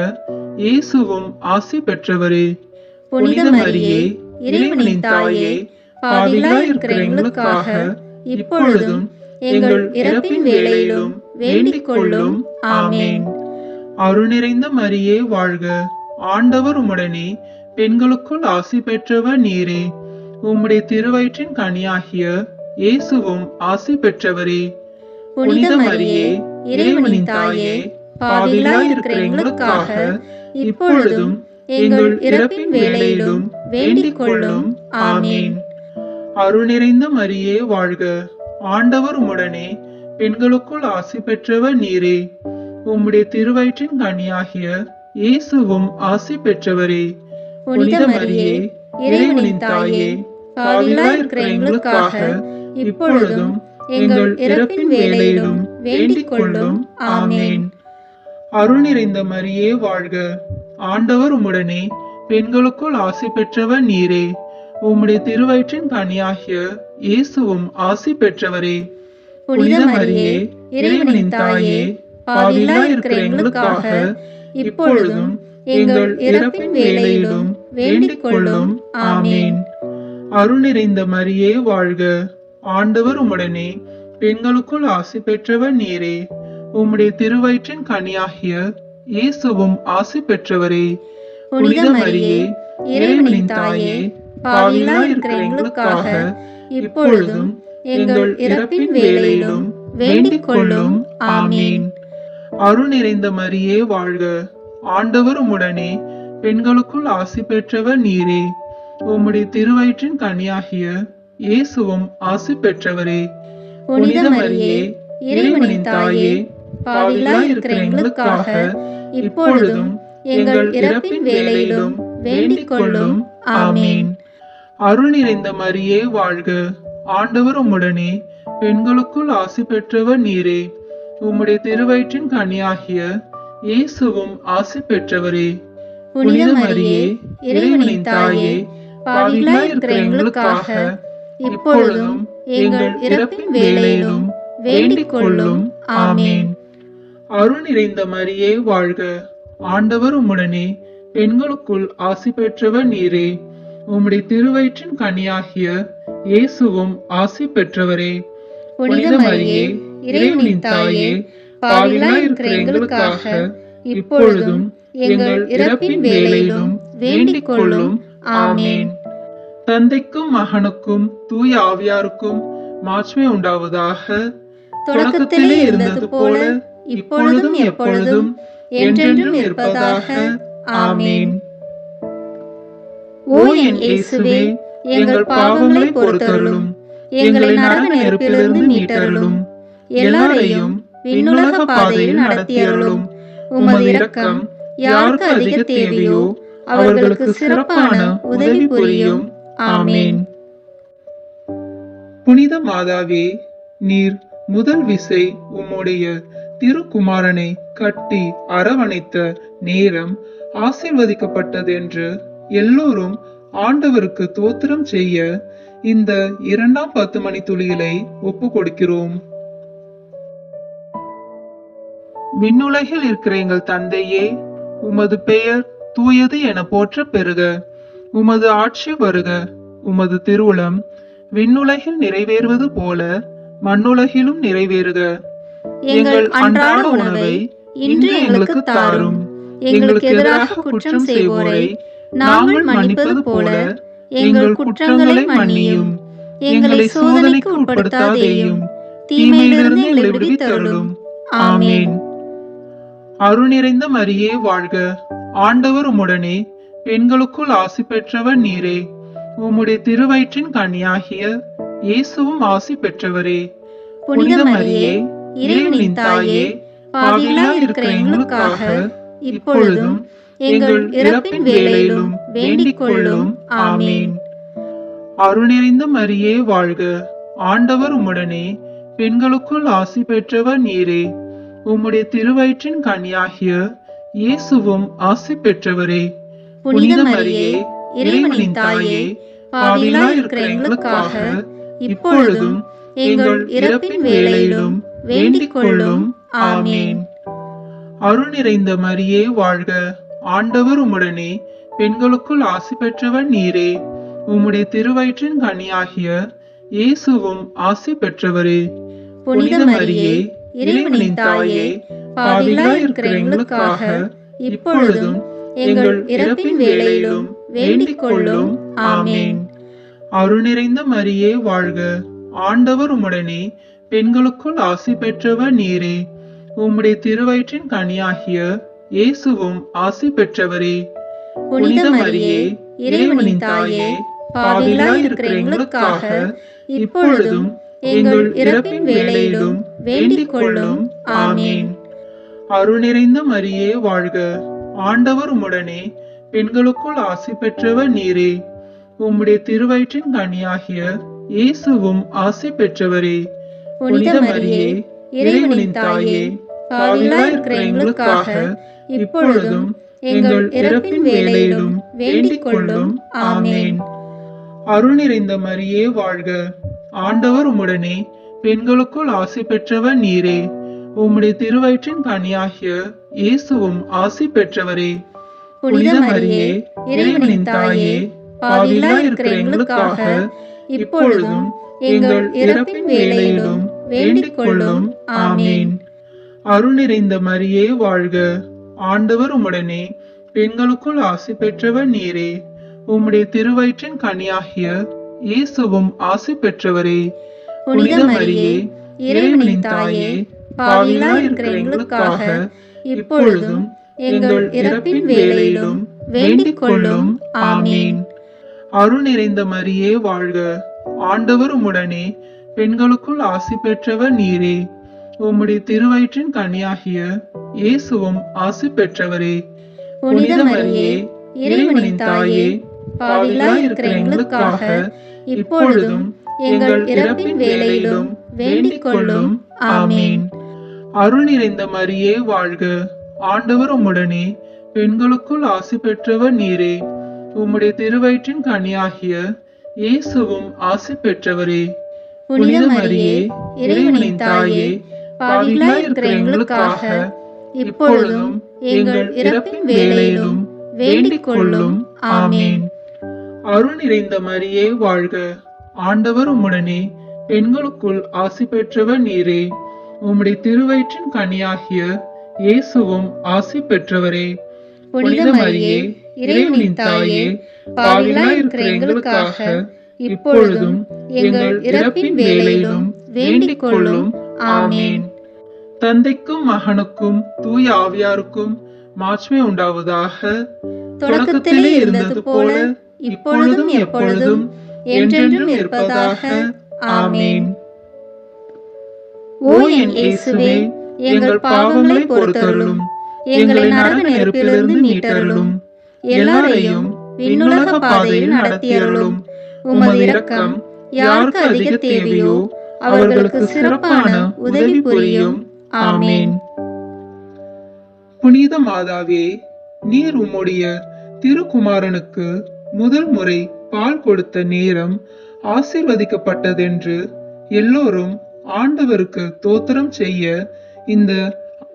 S3: இயேசுவும் ஆசி பெற்றவரே.
S2: புனித மரியே, இறைவனின் தாயே, பாவிகளாய் இருக்கிற எங்களுக்காக இப்பொழுதும் எங்கள் இறப்பின் வேளையிலும் வேண்டிக் கொள்ளும். ஆமீன்.
S3: அருள் நிறைந்த மரியே வாழ்க, ஆண்டவர் உம்முடனே, பெண்களுக்குள் ஆசி பெற்றவர் நீரே. உம்முடைய திருவயிற்றின் கனியாகிய இயேசுவும் ஆசி பெற்றவரே.
S2: புனித மரியே, இறைவனின் தாயே, பாவிகளாய் இருக்கிற எங்களுக்காக இப்பொழுதும் எங்கள் இறப்பின் வேளையிலும் வேண்டிக் கொள்ளும். ஆமீன்.
S3: அருள் நிறைந்த மரியே வாழ்க, ஆண்டவர் உம்முடனே, பெண்களுக்குள் ஆசி பெற்றவர் நீரே. உம்முடைய திருவயிற்றின் கனியாகிய இயேசுவும் ஆசி பெற்றவரே.
S2: புனித மரியே, இறைவனின் தாயே, பாவிகளாய் இருக்கிற எங்களுக்காக இப்பொழுதும் எங்கள் இறப்பின் வேளையிலும் வேண்டிக் கொள்ளும். ஆமீன்.
S3: அருள் நிறைந்த மரியே வாழ்க, ஆண்டவர் உம்முடனே, பெண்களுக்குள் ஆசி பெற்றவர் நீரே. உம்முடைய திருவயிற்றின் கனியாகிய இயேசுவும் ஆசி பெற்றவரே.
S2: புனித மரியே, இறைவனின் தாயே, பாவிகளாய் இருக்கிற எங்களுக்காக இப்பொழுதும் எங்கள் இறப்பின் வேளையிலும் வேண்டிக் கொள்ளும். ஆமீன்.
S3: அருள் நிறைந்த மரியே வாழ்க, ஆண்டவர் உம்முடனே, பெண்களுக்குள் ஆசி பெற்றவர் நீரே. உம்முடைய திருவயிற்றின் கனியாகிய இயேசுவும் ஆசி பெற்றவரே.
S2: புனித மரியே, இறைவனின் தாயே, பாவிகளாய் இருக்கிற எங்களுக்காக இப்பொழுதும் எங்கள் இறப்பின் வேளையிலும் வேண்டிக் கொள்ளும். ஆமீன்.
S3: அருள் நிறைந்த மரியே வாழ்க, ஆண்டவர் உம்முடனே, பெண்களுக்குள் ஆசி பெற்றவர் நீரே. உம்முடைய திருவயிற்றின் கனியாகிய இயேசுவும் ஆசி பெற்றவரே.
S2: புனித மரியே, இறைவனின் தாயே, பாவிகளாய் இருக்கிற எங்களுக்காக இப்பொழுதும் எங்கள் இறப்பின் வேளையிலும் வேண்டிக் கொள்ளும். ஆமீன்.
S3: அருள் நிறைந்த மரியே வாழ்க, ஆண்டவர் உம்முடனே, பெண்களுக்குள் ஆசி பெற்றவர் நீரே. உம்முடைய திருவயிற்றின் கனியாகிய இயேசுவும் ஆசி பெற்றவரே.
S2: புனித மரியே, இறைவனின் தாயே, பாவிகளாய் இருக்கிற எங்களுக்காக இப்பொழுதும் எங்கள் இறப்பின் வேளையிலும் வேண்டிக் கொள்ளும். ஆமீன்.
S3: அருள் நிறைந்த மரியே வாழ்க, ஆண்டவர் உம்முடனே, பெண்களுக்குள் ஆசி பெற்றவர் நீரே. உம்முடைய திருவயிற்றின் கனியாகிய இயேசுவும் ஆசி பெற்றவரே.
S2: புனித மரியே, இறைவனின் தாயே, பாவிகளாய் இருக்கிற எங்களுக்காக இப்பொழுதும் எங்கள் இறப்பின் வேளையிலும் வேண்டிக் கொள்ளும். ஆமீன்.
S3: தந்தைக்கும் மகனுக்கும் தூய ஆவியாருக்கும் மாட்சிமை உண்டாவதாக.
S2: தொடக்கத்திலே இருந்தது போல இப்பொழுதும் எப்பொழுதும் என்றென்றும் இருப்பதாக. ஆமீன். ஓ என் இயேசுவே, எங்கள் பாவங்களை பொறுத்தருளும், எங்களை நரக நெருப்பிலிருந்து மீட்டருளும், எல்லாரையும் விண்ணுலக பாதையில் நடத்தியருளும். உமது இரக்கம் யாருக்கு அதிக தேவையோ அவர்களுக்கு சிறப்பான உதவி புரியும். ஆமீன்.
S3: புனித மாதாவே, நீர் முதல் விசை உம்முடைய திருக்குமாரனை கட்டி அரவணைத்த நேரம் ஆசீர்வதிக்கப்பட்டது என்று எல்லோரும் ஆண்டவருக்கு தோத்திரம் செய்ய இந்த 2ஆம் 10 மணி துளிகளை ஒப்பு கொடுக்கிறோம். விண்ணுலகில் இருக்கிற எங்கள் தந்தையே, உமது பெயர் தூயது என போற்ற பெறுக. உமது ஆட்சி வருக. உமது திருவுளம் விண்ணுலகில் நிறைவேறுவது போல மண்ணுலகிலும் நிறைவேறுக. எங்கள் அன்றாட உணவை இன்று எங்களுக்கு தாரும். எங்களுக்கு எதிராக குற்றம் செய்வோரை நாங்கள் மன்னிப்பது போல எங்கள் குற்றங்களை மன்னியும். எங்களை சோதனைக்கு உட்படுத்தாதேயும், தீமையிலிருந்து எங்களை விடுவித்தருளும். ஆமீன். அருள் நிறைந்த மரியே வாழ்க, ஆண்டவர் உம்முடனே, பெண்களுக்குள் ஆசி பெற்றவர் நீரே. உம்முடைய திருவயிற்றின் கனியாகிய இயேசுவும் ஆசி பெற்றவரே.
S2: புனித மரியே, இறைவனின் தாயே, பாவிகளாய் இருக்கிற எங்களுக்காக இப்பொழுதும் எங்கள் இறப்பின் வேளையிலும் வேண்டிக் கொள்ளும். ஆமேன்.
S3: அருள் நிறைந்த மரியே வாழ்க, ஆண்டவர் உம்முடனே, பெண்களுக்குள் ஆசி பெற்றவர் நீரே. உம்முடைய திருவயிற்றின் கனியாகிய இயேசுவும் ஆசி பெற்றவரே.
S2: புனித மரியே, இறைவனின் தாயே, பாவிகளாய் இருக்கிற எங்களுக்காக இப்பொழுதும் எங்கள் இறப்பின் வேளையிலும் வேண்டிக் கொள்ளும். ஆமேன்.
S3: அருள் நிறைந்த மரியே வாழ்க, ஆண்டவர் உம்முடனே, பெண்களுக்குள் ஆசி பெற்றவர் நீரே. உம்முடைய திருவயிற்றின் கனியாகிய இயேசுவும் ஆசி பெற்றவரே.
S2: புனித மரியே, இறைவனின் தாயே, பாவிகளாய் இருக்கிற எங்களுக்காக இப்பொழுதும் எங்கள் இறப்பின் வேளையிலும் வேண்டிக் கொள்ளும். ஆமேன்.
S3: அருள் நிறைந்த மரியே வாழ்க, ஆண்டவர் உம்முடனே, பெண்களுக்குள் ஆசி பெற்றவர் நீரே. உம்முடைய திருவயிற்றின் கனியாகிய இயேசுவும் ஆசி பெற்றவரே.
S2: புனித மரியே, இறைவனின் தாயே, பாவிகளாய் இருக்கிற எங்களுக்காக இப்பொழுதும் எங்கள் இறப்பின் வேளையிலும் வேண்டிக் கொள்ளும். ஆமேன்.
S3: அருள் நிறைந்த மரியே வாழ்க, ஆண்டவர் உம்முடனே, பெண்களுக்குள் ஆசி பெற்றவர் நீரே. உம்முடைய திருவயிற்றின் கனியாகிய இயேசுவும் ஆசி பெற்றவரே.
S2: புனித மரியே, இறைவனின் தாயே, பாவிகளாய் இருக்கிற எங்களுக்காக இப்பொழுதும் எங்கள் இறப்பின் வேளையிலும் வேண்டிக் கொள்ளும். ஆமேன்.
S3: அருள் நிறைந்த மரியே வாழ்க, ஆண்டவர் உம்முடனே, பெண்களுக்குள் ஆசி பெற்றவர் நீரே. உம்முடைய திருவயிற்றின் கனியாகிய இயேசுவும் ஆசி பெற்றவரே.
S2: புனித மரியே, இறைவனின் தாயே, பாவிகளாய் இருக்கிற எங்களுக்காக இப்பொழுதும் எங்கள் இறப்பின் வேளையிலும் வேண்டிக் கொள்ளும். ஆமேன்.
S3: அருள் நிறைந்த மரியே வாழ்க, ஆண்டவர் உம்முடனே, பெண்களுக்குள் ஆசி பெற்றவர் நீரே. உம்முடைய திருவயிற்றின் கனியாகிய இயேசுவும் ஆசி பெற்றவரே.
S2: புனித மரியே, இறைவனின் தாயே, பாவிகளாய் இருக்கிற எங்களுக்காக இப்பொழுதும் எங்கள் இறப்பின் வேளையிலும் வேண்டிக் கொள்ளும். ஆமேன்.
S3: அருள் நிறைந்த மரியே வாழ்க, ஆண்டவர் உம்முடனே, பெண்களுக்குள் ஆசி பெற்றவர் நீரே. உம்முடைய திருவயிற்றின் கனியாகிய இயேசுவும் ஆசி பெற்றவரே.
S2: புனித மரியே, இறைவனின் தாயே, பாவிகளாய் இருக்கிற எங்களுக்காக இப்பொழுதும் எங்கள் இறப்பின் வேளையிலும் வேண்டிக் கொள்ளும். ஆமேன்.
S3: அருள் நிறைந்த மரியே வாழ்க, ஆண்டவர் உம்முடனே, பெண்களுக்குள் ஆசி பெற்றவர் நீரே. உம்முடைய திருவயிற்றின் கனியாகிய இயேசுவும் ஆசி பெற்றவரே.
S2: புனித மரியே, இறைவனின் தாயே, பாவிகளாய் இருக்கிற எங்களுக்காக இப்பொழுதும் எங்கள் இறப்பின் வேளையிலும் வேண்டிக் கொள்ளும். ஆமேன்.
S3: அருள் நிறைந்த மரியே வாழ்க, ஆண்டவர் உம்முடனே, பெண்களுக்குள் ஆசி பெற்றவர் நீரே. உம்முடைய திருவயிற்றின் கனியாகிய இயேசுவும் ஆசி பெற்றவரே.
S2: புனித மரியே, இறைவனின் தாயே, பாவிகளாய் இருக்கிற எங்களுக்காக இப்பொழுதும் எங்கள் இறப்பின் வேளையிலும் வேண்டிக் கொள்ளும். ஆமேன்.
S3: தந்தைக்கும் மகனுக்கும் தூய ஆவியாருக்கும் மாட்சிமை உண்டாவதாக.
S2: தொடக்கத்திலே இருந்தது போல இப்பொழுதும் எப்பொழுதும் என்றென்றும் இருப்பதாக. ஆமேன்.
S3: ஓ என் இயேசுவே, எங்கள் பாவங்களை பொறுத்தருளும், எங்களை நரக நெருப்பிலிருந்து மீட்டருளும், எல்லாரையும் விண்ணுலக பாதையில் நடத்தியருளும். உமது இரக்கம் யாருக்கு அதிக தேவையோ அவர்களுக்கு சிறப்பான உதவி புரியும். ஆமேன். புனித மாதாவே, நீர் உம்முடைய திருக்குமாரனுக்கு முதல் முறை பால் கொடுத்த நேரம் ஆசீர்வதிக்கப்பட்டதென்று எல்லோரும் ஆண்டவருக்கு தோத்திரம் செய்ய இந்த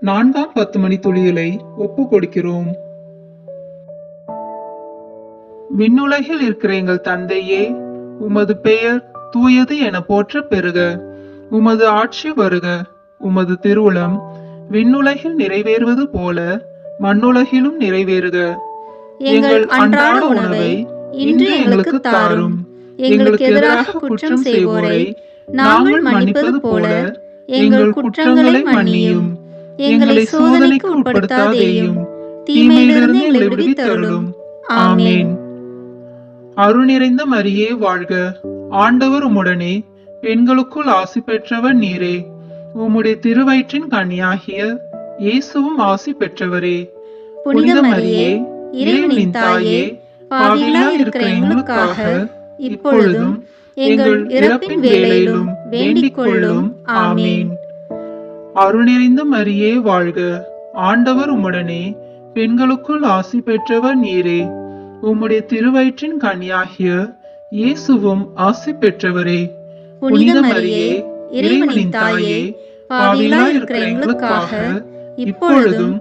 S3: 4ஆம் 10 மணி துளிகளை ஒப்பு கொடுக்கிறோம். விண்ணுலகில் இருக்கிற எங்கள் தந்தையே, உமது பெயர் தூயது என போற்ற பெறுக. உமது ஆட்சி வருக. உமது திருவுளம் விண்ணுலகில் நிறைவேறுவது போல மண்ணுலகிலும் நிறைவேறுக. எங்கள் அன்றாட உணவை இன்று எங்களுக்கு தாரும். எங்களுக்கு எதிராக குற்றம் செய்வோரை நாங்கள் மன்னிப்பது போல எங்கள் குற்றங்களை மன்னியும். எங்களை சோதனைக்கு உட்படுத்தாதேயும், தீமையிலிருந்து எங்களை விடுவித்தருளும். ஆமேன். அருள் நிறைந்த மரியே வாழ்க, ஆண்டவர் உம்முடனே, பெண்களுக்குள் ஆசி பெற்றவர் நீரே. உம்முடைய திருவயிற்றின் கனியாகிய இயேசுவும் ஆசி பெற்றவரே.
S2: புனித மரியே, இறைவனின் தாயே, பாவிகளாய் இருக்கிற எங்களுக்காக இப்பொழுதும் எங்கள் இறப்பின் வேளையிலும் வேண்டிக் கொள்ளும். ஆமீன்.
S3: அருள் நிறைந்த மரியே வாழ்க, ஆண்டவர் உம்முடனே, பெண்களுக்குள் ஆசி பெற்றவர் நீரே. உம்முடைய திருவயிற்றின் கனியாகிய இயேசுவும் ஆசி பெற்றவரே.
S2: புனித மரியே, இறைவனின் தாயே, பாவிகளாய் இருக்கிற எங்களுக்காக இப்பொழுதும்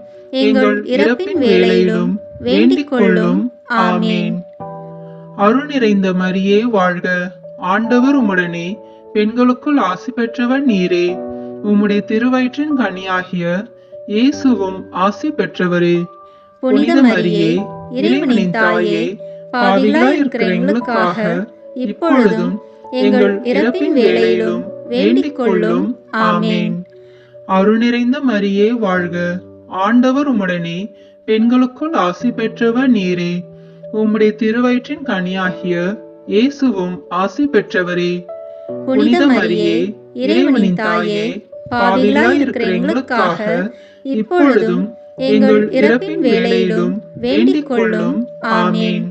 S2: எங்கள் இறப்பின் வேளையிலும் வேண்டிக் கொள்ளும். ஆமீன்.
S3: அருள் நிறைந்த மரியே வாழ்க, ஆண்டவர் உம்முடனே, பெண்களுக்குள் ஆசி பெற்றவர் நீரே. உம்முடைய திருவயிற்றின் கனியாகிய இயேசுவும் ஆசி பெற்றவரே.
S2: புனித மரியே, இறைவனின் தாயே, பாவிகளாய் இருக்கிற எங்களுக்காக இப்பொழுதும் எங்கள் இறப்பின் வேளையிலும் வேண்டிக் கொள்ளும். ஆமீன்.
S3: அருள் நிறைந்த மரியே வாழ்க, ஆண்டவர் உம்முடனே, பெண்களுக்குள் ஆசி பெற்றவர் நீரே. உம்முடைய திருவயிற்றின் கனியாகிய இயேசுவும் ஆசி பெற்றவரே.
S2: புனித மரியே, இறைவனின் தாயே, பாவிகளாய் இருக்கிற எங்களுக்காக இப்பொழுதும் எங்கள் இறப்பின் வேளையிலும் வேண்டிக் கொள்ளும். ஆமீன்.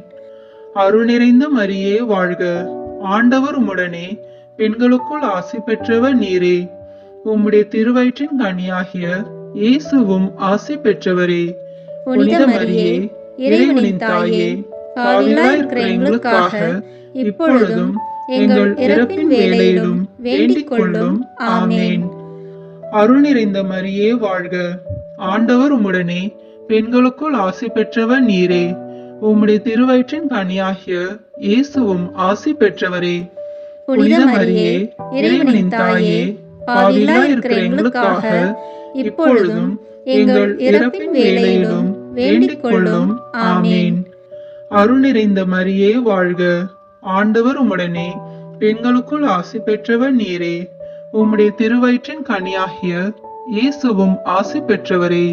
S3: அருள் நிறைந்த மரியே வாழ்க, ஆண்டவர் உம்முடனே, பெண்களுக்குள் ஆசி பெற்றவர் நீரே. உம்முடைய திருவயிற்றின் கனியாகிய இயேசுவும் ஆசி பெற்றவரே.
S2: புனித மரியே, இறைவனின் தாயே, பாவிகளாய் இருக்கிற எங்களுக்காக இப்பொழுதும் எங்கள் இறப்பின் வேளையிலும் வேண்டிக் கொள்ளும். ஆமீன்.
S3: அருள் நிறைந்த மரியே வாழ்க, ஆண்டவர் உம்முடனே, பெண்களுக்குள் ஆசி பெற்றவர் நீரே. உம்முடைய திருவயிற்றின் கனியாகிய இயேசுவும் ஆசி பெற்றவரே.
S2: புனித மரியே, இறைவனின் தாயே, பாவிகளாய் இருக்கிற எங்களுக்காக இப்பொழுதும் எங்கள் இறப்பின் வேளையிலும் வேண்டிக் கொள்ளும். ஆமீன்.
S3: அருள் நிறைந்த மரியே வாழ்க, ஆண்டவர் உம்முடனே, பெண்களுக்குள் ஆசி பெற்றவர் நீரே. உம்முடைய திருவயிற்றின் கனியாகிய இயேசுவும் ஆசி பெற்றவரே.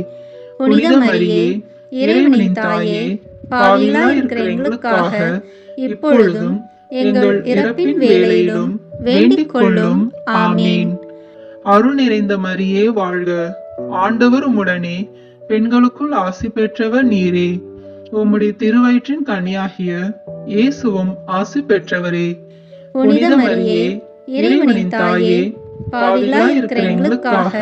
S2: புனித மரியே, இறைவனின் தாயே, பாவிகளாய் இருக்கிற எங்களுக்காக இப்பொழுதும் எங்கள் இறப்பின் வேளையிலும் வேண்டிக் கொள்ளும். ஆமீன்.
S3: அருள் நிறைந்த மரியே வாழ்க, ஆண்டவர் உம்முடனே, பெண்களுக்குள் ஆசி பெற்றவர் நீரே. உம்முடைய திருவயிற்றின் கனியாகிய இயேசுவும் ஆசி பெற்றவரே.
S2: புனித மரியே, இறைவனின் தாயே, பாவிகளாய் இருக்கிற எங்களுக்காக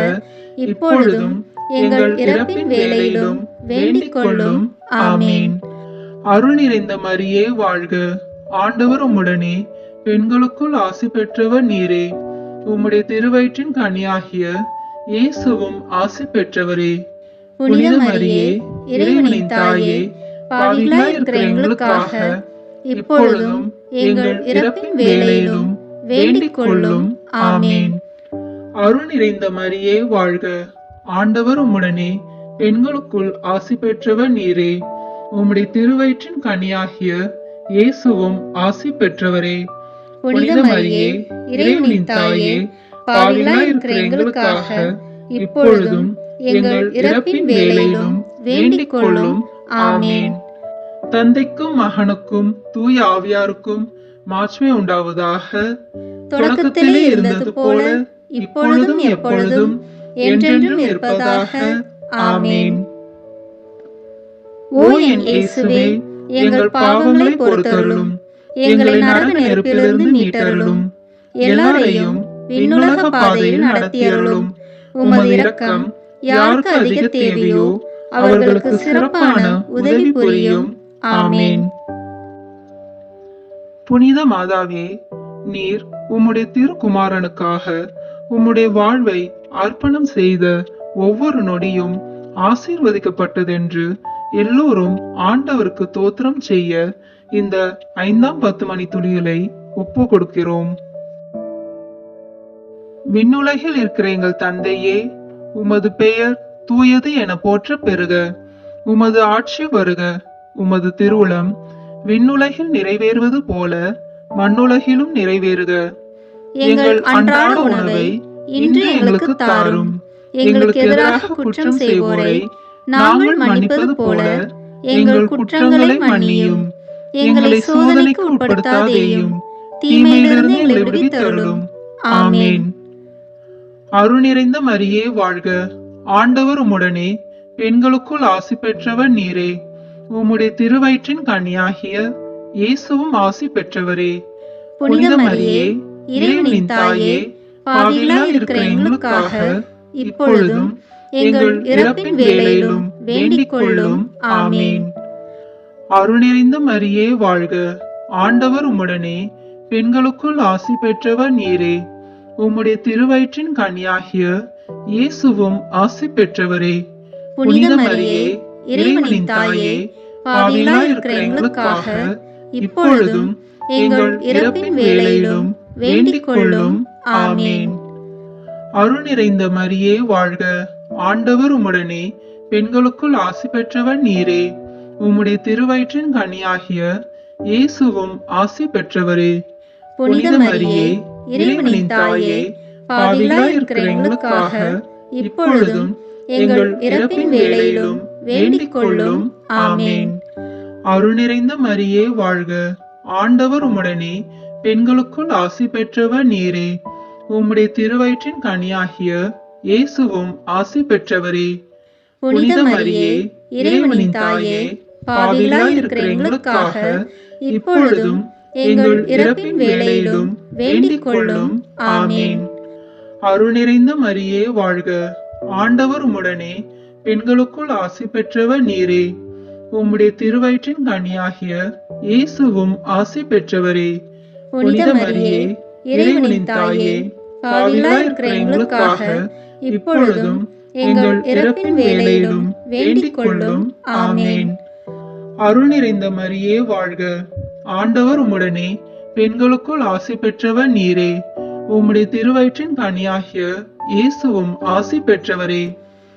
S2: இப்பொழுதும் எங்கள் இறப்பின் வேளையிலும் வேண்டிக் கொள்ளும். ஆமீன்.
S3: அருள் நிறைந்த மரியே வாழ்க, ஆண்டவர் உம்முடனே, பெண்களுக்குள் ஆசி பெற்றவர் நீரே. உம்முடைய திருவயிற்றின் கனியாகிய இயேசுவும் ஆசி பெற்றவரே.
S2: புனித மரியே, இறைவனின் தாயே, பாவிகளாய் இருக்கிற எங்களுக்காக இப்பொழுதும் எங்கள் இறப்பின் வேளையிலும் வேண்டிக் கொள்ளும். ஆமீன்.
S3: அருள் நிறைந்த மரியே வாழ்க, ஆண்டவர் உம்முடனே, பெண்களுக்குள் ஆசி பெற்றவர் நீரே. உம்முடைய திருவயிற்றின் கனியாகிய இயேசுவும் ஆசி பெற்றவரே.
S2: புனித மரியே, இறைவனின் தாயே, பாவிகளாய் இருக்கிற எங்களுக்காக இப்பொழுதும் எங்கள் இறப்பின் வேளையிலும் வேண்டிக் கொள்ளும். ஆமீன்.
S3: தந்தைக்கும் மகனுக்கும் தூய ஆவியாருக்கும் மாட்சிமை உண்டாவதாக.
S2: தொடக்கத்திலே இருந்தது போல இப்பொழுதும் எப்பொழுதும் என்றென்றும் இருப்பதாக. ஆமீன். ஓ என் இயேசுவே, எங்கள் பாவங்களை பொறுத்தருளும், எங்களை நரக நெருப்பிலிருந்து மீட்டருளும், எல்லாரையும் விண்ணுலக பாதையில் நடத்தியருளும். உமது இரக்கம் யாருக்கு அதிக தேவையோ அவர்களுக்கு சிறப்பான உதவி புரியும். ஆமீன்.
S3: புனித மாதாவே, நீர் உம்முடைய திருக்குமாரனுக்காக உம்முடைய வாழ்வை அர்ப்பணம் செய்த ஒவ்வொரு நொடியும் ஆசீர்வதிக்கப்பட்டதென்று எல்லோரும் ஆண்டவருக்கு தோத்திரம் செய்ய இந்த 5ஆம் 10 மணி துளிகளை ஒப்பு கொடுக்கிறோம். விண்ணுலகில் இருக்கிற எங்கள் தந்தையே, உமது பெயர் தூயது என போற்ற பெறுக. உமது ஆட்சி வருக. உமது திருவுளம் விண்ணுலகில் நிறைவேறுவது போல மண்ணுலகிலும் நிறைவேறுக. எங்கள் அன்றாட உணவை இன்று எங்களுக்கு தாரும். எங்களுக்கு எதிராக குற்றம் செய்வோரை நாங்கள் மன்னிப்பது போல எங்கள் குற்றங்களை மன்னியும்.
S2: எங்களை சோதனைக்கு உட்படுத்தாதேயும், தீமையிலிருந்து எங்களை விடுவித்தருளும். ஆமென்.
S3: அருள் நிறைந்த மரியே வாழ்க, ஆண்டவர் உம்முடனே, பெண்களுக்குள் ஆசி பெற்றவர் நீரே. உம்முடைய திருவயிற்றின் கனியாகிய இயேசுவும் ஆசி பெற்றவரே.
S2: புனித மரியே, இறைவனின் தாயே, பாவிகளாய் இருக்கிற எங்களுக்காக இப்பொழுதும் எங்கள் இறப்பின் வேளையிலும் வேண்டிக் கொள்ளும். ஆமென்.
S3: அருள் நிறைந்த மரியே வாழ்க, ஆண்டவர் உம்முடனே, பெண்களுக்குள் ஆசி பெற்றவர் நீரே. உம்முடைய திருவயிற்றின் கனியாகிய இயேசுவும் ஆசி பெற்றவரே.
S2: புனித மரியே, இறைவனின் தாயே, பாவிகளாய் இருக்கிற எங்களுக்காக இப்பொழுதும் எங்கள் இறப்பின் வேளையிலும் வேண்டிக் கொள்ளும். ஆமென்.
S3: அருள் நிறைந்த மரியே வாழ்க, ஆண்டவர் உம்முடனே, பெண்களுக்குள் ஆசி பெற்றவர் நீரே. உம்முடைய திருவயிற்றின் கனியாகிய இயேசுவும் ஆசி பெற்றவரே.
S2: புனித மரியே, இறைவனின் தாயே, பாவிகளாய் இருக்கிற எங்களுக்காக இப்பொழுதும் எங்கள் இறப்பின் வேளையிலும் வேண்டிக் கொள்ளும். ஆமென்.
S3: அருள் நிறைந்த மரியே வாழ்க, ஆண்டவர் உம்முடனே, பெண்களுக்குள் ஆசி பெற்றவர் நீரே. உம்முடைய திருவயிற்றின் கனியாகிய இயேசுவும் ஆசி பெற்றவரே.
S2: புனித மரியே, இறைவனின் தாயே, பாவிகளாய் இருக்கிற எங்களுக்காக இப்பொழுதும் எங்கள் இறப்பின் வேளையிலும் வேண்டிக் கொள்ளும். ஆமென்.
S3: அருள் நிறைந்த மரியே வாழ்க, ஆண்டவர் உம்முடனே, பெண்களுக்குள் ஆசி பெற்றவர் நீரே. உம்முடைய திருவயிற்றின் கனியாகிய இயேசுவும் ஆசி பெற்றவரே.
S2: புனித மரியே, இறைவனின் தாயே, பாவிகளாய் இருக்கிற எங்களுக்காக இப்பொழுதும் எங்கள் இறப்பின் வேளையிலும் வேண்டிக் கொள்ளும். ஆமென்.
S3: அருள் நிறைந்த மரியே வாழ்க, ஆண்டவர் உம்முடனே, பெண்களுக்குள் ஆசி பெற்றவர் நீரே. உம்முடைய திருவயிற்றின் கனியாகிய இயேசுவும் ஆசி பெற்றவரே.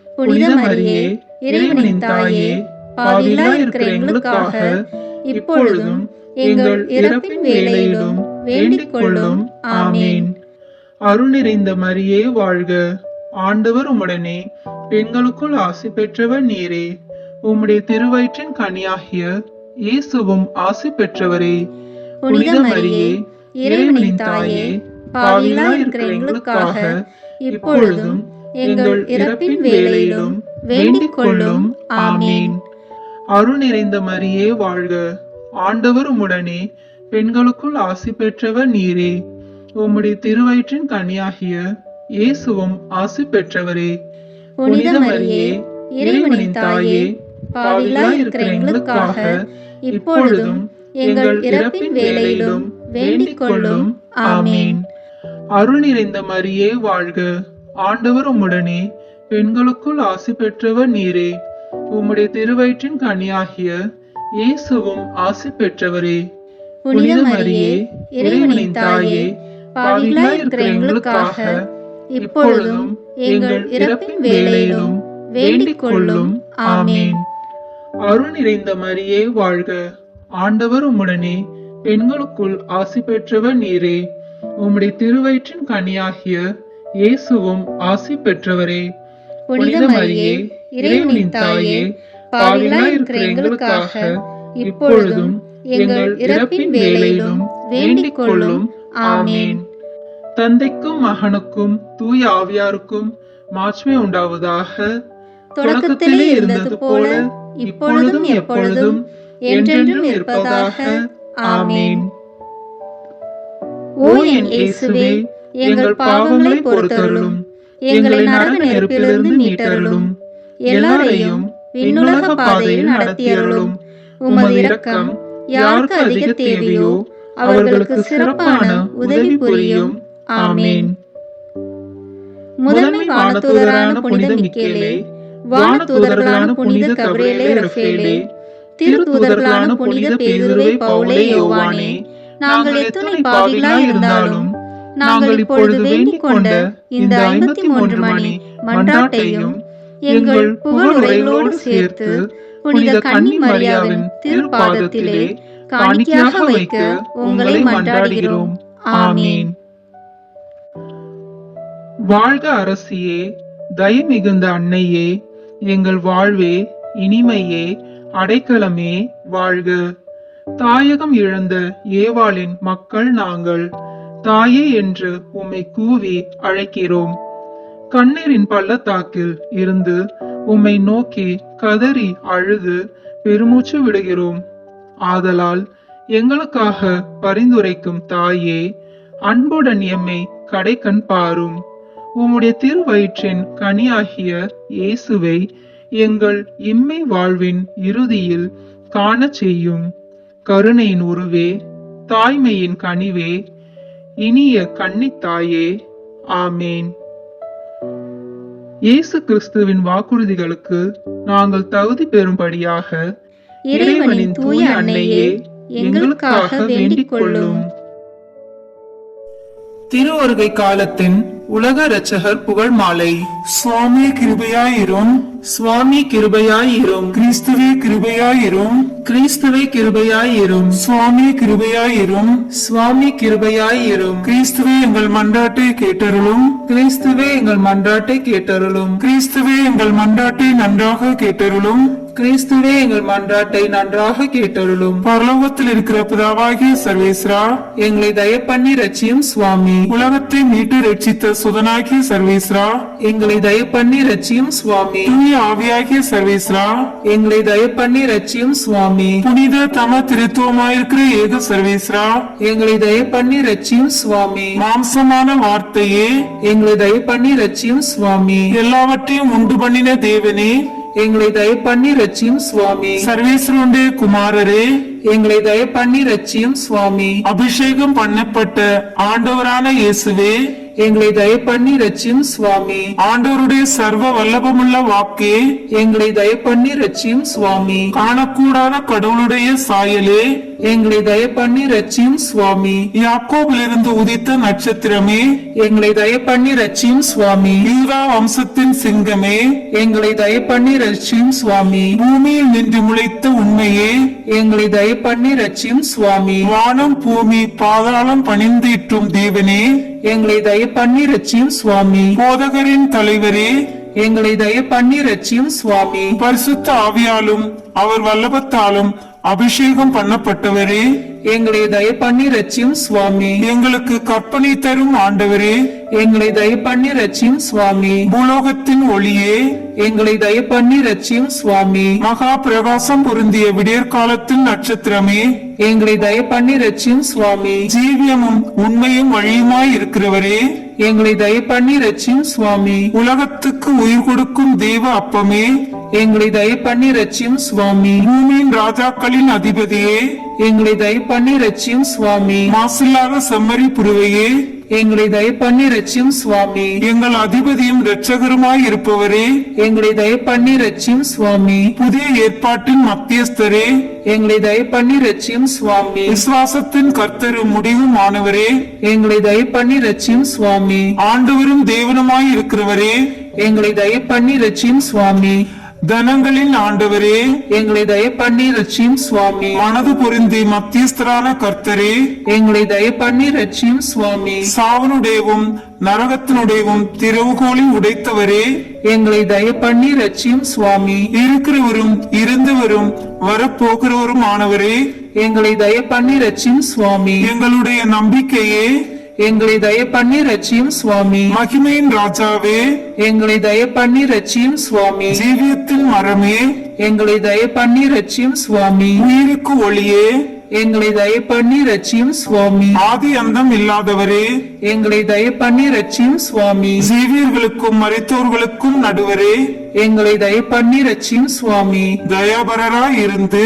S2: புனித மரியே, இறைவனின் தாயே, பாவிகளாய் இருக்கிற எங்களுக்காக இப்பொழுதும் எங்கள் இறப்பின் வேளையிலும் வேண்டிக் கொள்ளும். ஆமென்.
S3: அருள் நிறைந்த மரியே வாழ்க, ஆண்டவர் உம்முடனே, பெண்களுக்குள் ஆசி பெற்றவர் நீரே. உம்முடைய திருவயிற்றின் கனியாகிய இயேசுவும் ஆசி பெற்றவரே.
S2: புனித மரியே, இறைவனின் தாயே, பாவிகளாய் இருக்கிற எங்களுக்காக இப்பொழுதும் எங்கள் இறப்பின் வேளையிலும் வேண்டிக் கொள்ளும். ஆமென்.
S3: அருள் நிறைந்த மரியே வாழ்க, ஆண்டவர் உம்முடனே, பெண்களுக்குள் ஆசி பெற்றவர் நீரே. உம்முடைய திருவயிற்றின் கனியாகிய இயேசுவும் ஆசி பெற்றவரே.
S2: புனித மரியே, இறைவனின் தாயே, பாவிகளாய் இருக்கிற எங்களுக்காக இப்பொழுதும் எங்கள் இறப்பின் வேளையிலும் வேண்டிக் கொள்ளும். ஆமென்.
S3: அருள் நிறைந்த மரியே வாழ்க, ஆண்டவர் உம்முடனே, பெண்களுக்குள் ஆசி பெற்றவர் நீரே. உம்முடைய திருவயிற்றின் கனியாகிய இயேசுவும் ஆசி பெற்றவரே.
S2: புனித மரியே, இறைவனின் தாயே, பாவிகளாய் இருக்கிற எங்களுக்காக இப்பொழுதும் எங்கள் இறப்பின் வேளையிலும் வேண்டிக் கொள்ளும். ஆமென்.
S3: அருள் நிறைந்த மரியே வாழ்க, ஆண்டவர் உம்முடனே, பெண்களுக்குள் ஆசி பெற்றவர் நீரே. உம்முடைய திருவயிற்றின் கனியாகிய இயேசுவும் ஆசி பெற்றவரே.
S2: புனித மரியே, இறைவனின் தாயே, பாவிகளாய் இருக்கிற எங்களுக்காக இப்பொழுதும் எங்கள் இறப்பின் வேளையிலும் வேண்டிக் கொள்ளும். ஆமென்.
S3: தந்தைக்கும் மகனுக்கும் தூய ஆவியாருக்கும் மாட்சிமை உண்டாவதாக.
S2: தொடக்கத்திலே இருந்தது போல இப்பொழுதும் எப்பொழுதும் என்றென்றும் இருப்பதாக. ஆமென். ஓ என் இயேசுவே, எங்கள் பாவங்களை பொறுத்தருளும், எங்களை நரக நெருப்பிலிருந்து மீட்டருளும், எல்லாரையும் விண்ணுலக பாதையில் நடத்தியருளும். உமது இரக்கம் யாருக்கு அதிக தேவையோ அவர்களுக்கு சிறப்பான உதவி புரியும். ஆமென். முதன்மை வானதூதரான புனித மிக்கேலே, வானதூதர்களான புனித கபிரியேலே ரஃபேலே, திருத்தூதர்களான புனித பேதுருவே, பவுலே, யோவானே, நாங்கள் எத்தனை பாவிகளாய் இருந்தாலும் நாங்கள் இப்பொழுது வேண்டிக் கொண்ட இந்த 53 மணி மன்றாட்டையும் எங்கள் புகழுரைகளோடு சேர்த்து புனித கன்னி மரியாவின் திருப்பாதத்திலே காணிக்கையாக வைக்க உங்களை மன்றாடுகிறோம். ஆமென்.
S3: வாழ்க அரசியே, தயை மிகுந்த அன்னையே, எங்கள் வாழ்வே, இனிமையே, அடைக்கலமே வாழ்க. தாயகம் இழந்த ஏவாளின் மக்கள் நாங்கள். தாயே என்று உம்மை கூவி அழைக்கிறோம். கண்ணீரின் பள்ளத்தாக்கில் இருந்து உம்மை நோக்கி கதறி அழுது பெருமூச்சு விடுகிறோம். ஆதலால் எங்களுக்காக பரிந்துரைக்கும் தாயே, அன்புடன் எம்மை கடைக்கண் பாரும். உம்முடைய திருவயிற்றின் கனியாகிய இயேசுவை எங்கள் இம்மை வாழ்வின் இறுதியில் காண செய்யும். கருணையின் உருவே, தாய்மையின் கனிவே, இனிய கன்னித்தாயே, ஆமேன். இயேசு கிறிஸ்துவின் வாக்குறுதிகளுக்கு நாங்கள் தகுதி பெறும்படியாக
S2: இறைவனின் தூய அன்னையே, எங்களுக்காக வேண்டிக் கொள்ளும்.
S3: திருவருகை காலத்தின் உலக இரட்சகர் புகழ் மாலை. சுவாமி கிருபையாயிரும், சுவாமி கிருபையாயிரும், கிறிஸ்துவே கிருபையாயிரும், கிறிஸ்துவே கிருபையாயிரும், சுவாமி கிருபையாயிரும், சுவாமி கிருபையாயிரும், கிறிஸ்துவே எங்கள் மன்றாட்டை கேட்டருளும், கிறிஸ்துவே எங்கள் மன்றாட்டை கேட்டருளும், கிறிஸ்துவே எங்கள் மன்றாட்டை நன்றாக கேட்டருளும், கிறிஸ்துவே எங்கள் மன்றாட்டை நன்றாக கேட்டருளும். பரலோகத்தில் இருக்கிற பிதாவாகிய சர்வேஸ்வரா, எங்களை தயப்பண்ணி ரட்சியும் சுவாமி. உலகத்தை மீட்டு ரட்சித்த சுதனாகிய சர்வேஸ்வரா, எங்களை தயப்பண்ணி ரட்சியும் சுவாமி. தூய ஆவியாகிய சர்வேஸ்வரா, எங்களை தயப்பண்ணி ரட்சியும் சுவாமி. புனித தம திருத்துவமாயிருக்கிற ஏக சர்வேஸ்வரா, எங்களை தயப்பண்ணி ரட்சியும் சுவாமி. மாம்சமான வார்த்தையே, எங்களை தயப்பண்ணி ரட்சியும் சுவாமி. எல்லாவற்றையும் உண்டு பண்ணின தேவனே, எங்களை தயப்பண்ணி ரட்சியும் சுவாமி. சர்வேஸ்வரனுடைய குமாரரே, எங்களை தயப்பண்ணி ரட்சியும் சுவாமி. அபிஷேகம் பண்ணப்பட்ட ஆண்டவரான இயேசுவே, எங்களை தயப்பண்ணி ரட்சியும் சுவாமி. ஆண்டவருடைய சர்வ வல்லபமுள்ள வாக்கே, எங்களை தயப்பண்ணி ரட்சியும் சுவாமி. காணக்கூடாத கடவுளுடைய சாயலே, எங்களை தயப்பண்ணி ரட்சியும் சுவாமி. யாக்கோபிலிருந்து உதித்த நட்சத்திரமே, எங்களை தயப்பண்ணி ரட்சியும் சுவாமி. யூதா வம்சத்தின் சிங்கமே, எங்களை தயப்பண்ணி ரட்சியும் சுவாமி. பூமியில் நின்று முளைத்த உண்மையே, எங்களை தயப்பண்ணி ரட்சியும் சுவாமி. வானம் பூமி பாதாளம் பணிந்திட்டும் தேவனே, எங்களை தயப்பண்ணி ரட்சியும் சுவாமி. போதகரின் தலைவரே, எங்களை தயப்பண்ணி ரட்சியும் சுவாமி. பரிசுத்த ஆவியாலும் அவர் வல்லபத்தாலும் அபிஷேகம் பண்ணப்பட்டவரே, எங்களை தயப்பண்ணி ரட்சியும் சுவாமி. எங்களுக்கு கற்பனை தரும் ஆண்டவரே, எங்களை தயப்பண்ணி ரட்சியும் சுவாமி. பூலோகத்தின் ஒளியே, எங்களை தயப்பண்ணி ரட்சியும் சுவாமி. மகா பிரகாசம் பொருந்திய விடியற்காலத்தின் நட்சத்திரமே, எங்களை தயப்பண்ணி ரட்சியும் சுவாமி. ஜீவியமும் உண்மையும் வழியுமாய் இருக்கிறவரே, எங்களை தயப்பண்ணி ரட்சியும் சுவாமி. உலகத்துக்கு உயிர் கொடுக்கும் தேவ அப்பமே, எங்களை தயப்பண்ணி ரட்சியும் சுவாமி. பூமியின் ராஜாக்களின் அதிபதியே, எங்களை தயப்பண்ணி ரட்சியும் சுவாமி. மாசில்லாத செம்மறி புருவையே, எங்களை தயப்பண்ணி ரட்சியும் சுவாமி. எங்கள் அதிபதியும் இரட்சகருமாய் இருப்பவரே, எங்களை தயப்பண்ணி ரட்சியும் சுவாமி. புதிய ஏற்பாட்டின் மத்தியஸ்தரே, எங்களை தயப்பண்ணி ரட்சியும் சுவாமி. விசுவாசத்தின் கர்த்தரும் முடிவும் ஆனவரே, எங்களை தயப்பண்ணி ரட்சியும் சுவாமி. ஆண்டவரும் தேவனுமாய் இருக்கிறவரே, எங்களை தயப்பண்ணி ரட்சியும் சுவாமி. தனங்களின் ஆண்டவரே, எங்களை தயப்பண்ணி ரட்சியும் சுவாமி. மனது பொருந்தி மத்தியஸ்தரான கர்த்தரே, எங்களை தயப்பண்ணி ரட்சியும் சுவாமி. சாவனுடையவும் நரகத்தினுடையவும் திறவுகோலை உடைத்தவரே, எங்களை தயப்பண்ணி ரட்சியும் சுவாமி. இருக்கிறவரும் இருந்தவரும் வரப்போகிறவரும் ஆனவரே, எங்களை தயப்பண்ணி ரட்சியும் சுவாமி. எங்களுடைய நம்பிக்கையே, எங்களை தயப்பண்ணி ரட்சியும் சுவாமி. மகிமையின் ராஜாவே, எங்களை தயப்பண்ணி ரட்சியும் சுவாமி. ஜீவியத்தின் மரமே, எங்களை தயப்பண்ணி ரட்சியும் சுவாமி. உயிருக்கு ஒளியே, எங்களை தயப்பண்ணி ரட்சியும் சுவாமி. ஆதி அந்தம் இல்லாதவரே, எங்களை தயப்பண்ணி ரட்சியும் சுவாமி. ஜீவியர்களுக்கும் மரித்தோர்களுக்கும் நடுவரே, எங்களை தயப்பண்ணி ரட்சியும் சுவாமி. தயாபரராய் இருந்து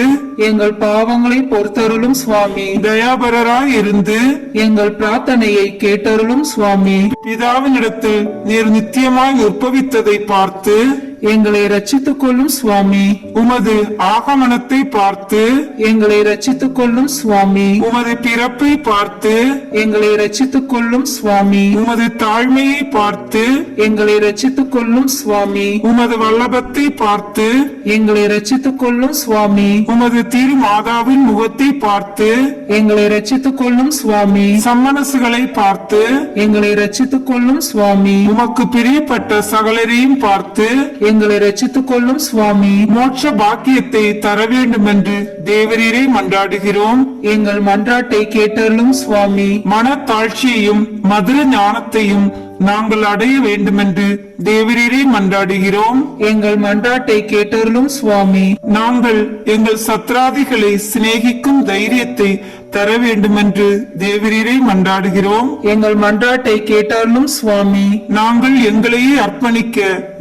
S3: எங்கள் பாவங்களை பொறுத்தருளும் சுவாமி. தயாபரராய் இருந்து எங்கள் பிரார்த்தனையை கேட்டருளும் சுவாமி. பிதாவினிடத்தில் நீர் நித்தியமாய் உற்பவித்ததை பார்த்து எங்களை ரட்சித்துக் கொள்ளும் சுவாமி. உமது ஆகமனத்தை பார்த்து எங்களை ரட்சித்துக் கொள்ளும் சுவாமி. உமது பிறப்பை பார்த்து எங்களை ரட்சித்துக் கொள்ளும் சுவாமி. உமது தாழ்மையை பார்த்து எங்களை ரட்சித்துக் கொள்ளும் சுவாமி. உமது வல்லபத்தை பார்த்து எங்களை ரட்சித்துக் கொள்ளும் சுவாமி. உமது திரு மாதாவின் முகத்தை பார்த்து எங்களை ரட்சித்துக் கொள்ளும் சுவாமி. சம்மனசுகளை பார்த்து எங்களை ரட்சித்துக் கொள்ளும் சுவாமி. உமக்கு பிரியப்பட்ட சகலரையும் பார்த்து எங்களை ரட்சித்துக் கொள்ளும் சுவாமி. மோட்ச பாக்கியத்தை தர வேண்டும் என்று தேவரீரை மன்றாடுகிறோம். எங்கள் மன்றாட்டை கேட்டருளும் சுவாமி. மனத்தாழ்ச்சியையும் மதுர ஞானத்தையும் நாங்கள் அடைய வேண்டுமென்று தேவரீரை மன்றாடுகிறோம். எங்கள் மன்றாட்டை கேட்டருளும் சுவாமி. நாங்கள் எங்கள் சத்ராதிகளை சிநேகிக்கும் தைரியத்தை தர வேண்டுமென்று தேவரீரை மன்றாடுகிறோம். எங்கள் மன்றாட்டை கேட்டருளும் சுவாமி. நாங்கள் எங்களையே அர்ப்பணிக்க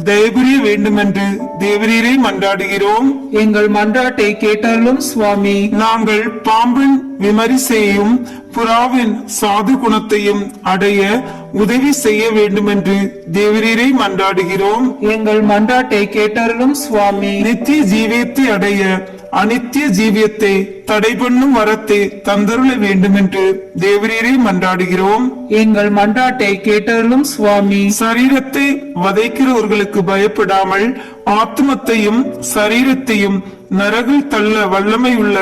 S3: தயபுரிய வேண்டுமென்று தேவரீரை மன்றாடுகிறோம். எங்கள் மன்றாட்டை கேட்டருளும் சுவாமி. நாங்கள் பாம்பின் விமரிசையும் புறாவின் சாது குணத்தையும் அடைய உதவி செய்ய வேண்டும் என்று தேவரீரை மன்றாடுகிறோம். எங்கள் மன்றாட்டை கேட்டருளும் சுவாமி. நித்திய ஜீவியத்தை அடைய அனித்திய ஜீவியத்தை தடை பண்ணும் வரத்தை தந்தருள வேண்டும் என்று தேவரீரை மன்றாடுகிறோம். எங்கள் மன்றாட்டை கேட்டருளும் சுவாமி. சரீரத்தை வதைக்கிறவர்களுக்கு பயப்படாமல் ஆத்மத்தையும் சரீரத்தையும் நரகில் தள்ள வல்லமை உள்ள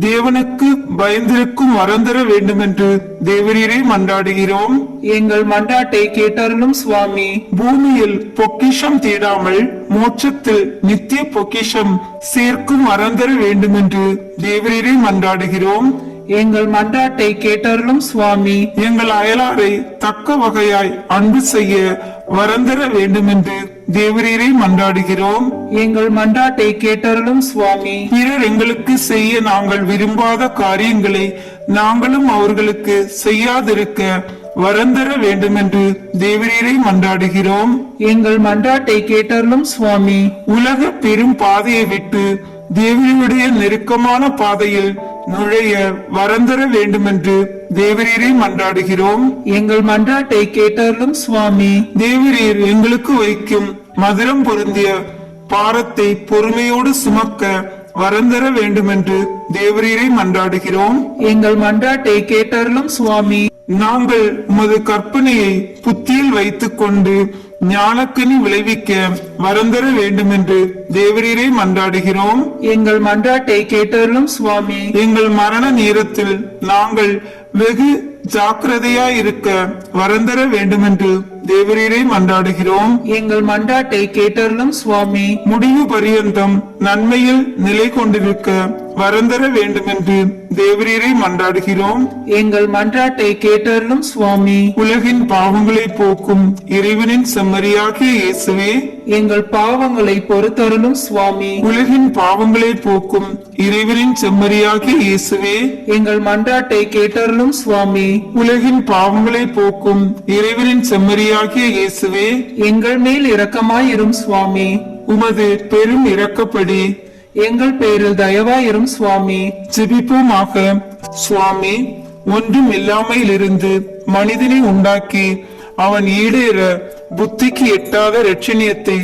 S3: தேவனுக்கு பயந்திருக்கும் வரந்தர வேண்டும் என்று தேவரீரை மன்றாடுகிறோம். எங்கள் மன்றாட்டை கேட்டருளும் சுவாமி. பூமியில் பொக்கிஷம் தேடாமல் மோட்சத்தில் நித்திய பொக்கிஷம் சேர்க்கும் வரந்தர வேண்டும் என்று தேவரீரை மன்றாடுகிறோம். எங்கள் மன்றாட்டை கேட்டருளும் சுவாமி. எங்கள் அயலாரை தக்க வகையாய் அன்பு செய்ய வரந்தர வேண்டும் என்று தேவரீரை மன்றாடுகிறோம். எங்கள் மன்றாட்டை கேட்டருளும் சுவாமி. பிறர் எங்களுக்கு செய்ய நாங்கள் விரும்பாத காரியங்களை நாங்களும் அவர்களுக்கு செய்யாதிருக்க வரந்தர வேண்டும் என்று தேவரீரை மன்றாடுகிறோம். எங்கள் மன்றாட்டை கேட்டருளும் சுவாமி. உலக பெரும் பாதையை விட்டு தேவனுடைய நெருக்கமான பாதையில் நுழைய வரந்தர வேண்டும் என்று தேவரீரை மன்றாடுகிறோம். எங்கள் மன்றாட்டை கேட்டருளும் சுவாமி. தேவரீர் எங்களுக்கு வைக்கும் மதுரம் பொருந்திய பாரத்தை பொறுமையோடு சுமக்க வரந்தர வேண்டும் என்று தேவரீரை மன்றாடுகிறோம். எங்கள் மன்றாட்டை கேட்டருளும் சுவாமி. நாங்கள் உமது கற்பனையை புத்தியில் வைத்துக் கொண்டு ஞானக்கனி விளைவிக்க வரந்தர வேண்டும் என்று தேவரீரை மன்றாடுகிறோம். எங்கள் மன்றாட்டை கேட்டருளும் சுவாமி. எங்கள் மரண நேரத்தில் நாங்கள் வெகு ஜாக்கிரதையாயிருக்க வரந்தர வேண்டும் என்று தேவரீரை மன்றாடுகிறோம். எங்கள் மன்றாட்டை கேட்டருளும் சுவாமி. முடிவு பரியந்தம் நன்மையில் நிலை கொண்டிருக்க வரந்தர வேண்டும் என்று தேவரீரை மன்றாடுகிறோம். எங்கள் மன்றாட்டை கேட்டருளும் சுவாமி. உலகின் பாவங்களை போக்கும் இறைவனின் செம்மறியாகிய இயேசுவே, எங்கள் பாவங்களை பொறுத்தருளும் சுவாமி. உலகின் பாவங்களை போக்கும் இறைவனின் செம்மறியாகிய இயேசுவே, எங்கள் மன்றாட்டை கேட்டருளும் சுவாமி. உலகின் பாவங்களை போக்கும் இறைவனின் செம்மறியாகிய இயேசுவே, எங்கள் மேல் இரக்கமாயிரும் சுவாமி. உமது பெரும் இரக்கப்படி எங்கள் பேரில் தயவாயிரும் சுவாமி. ஜெபிப்போமாக. சுவாமி, ஒன்றும் இல்லாமையிலிருந்து மனிதனை உண்டாக்கி அவன் ஈடேற புத்திக்கு எட்டாத இரட்சணியத்தை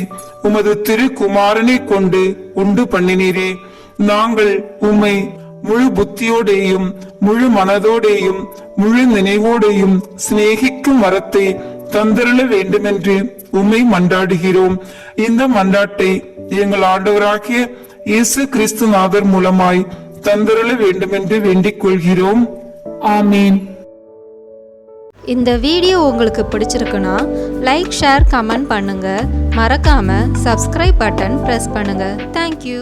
S3: உமது திருக்குமாரனை கொண்டு உண்டு பண்ணினீரே. நாங்கள் உம்மை முழு புத்தியோடேயும் முழு மனதோடேயும் முழு நினைவோடையும் சிநேகிக்கும் வரத்தை தந்தருள வேண்டுமென்று உம்மை மன்றாடுகிறோம். இந்த மன்றாட்டை எங்கள் ஆண்டவராகிய இயேசு கிறிஸ்து நாதர் மூலமாய் தந்தருள வேண்டுமென்று வேண்டிக் கொள்கிறோம். ஆமீன்.
S2: இந்த வீடியோ உங்களுக்கு பிடிச்சிருக்குன்னா லைக், ஷேர், கமெண்ட் பண்ணுங்க. மறக்காம சப்ஸ்கிரைப் பட்டன் பிரஸ் பண்ணுங்க. தேங்க்யூ.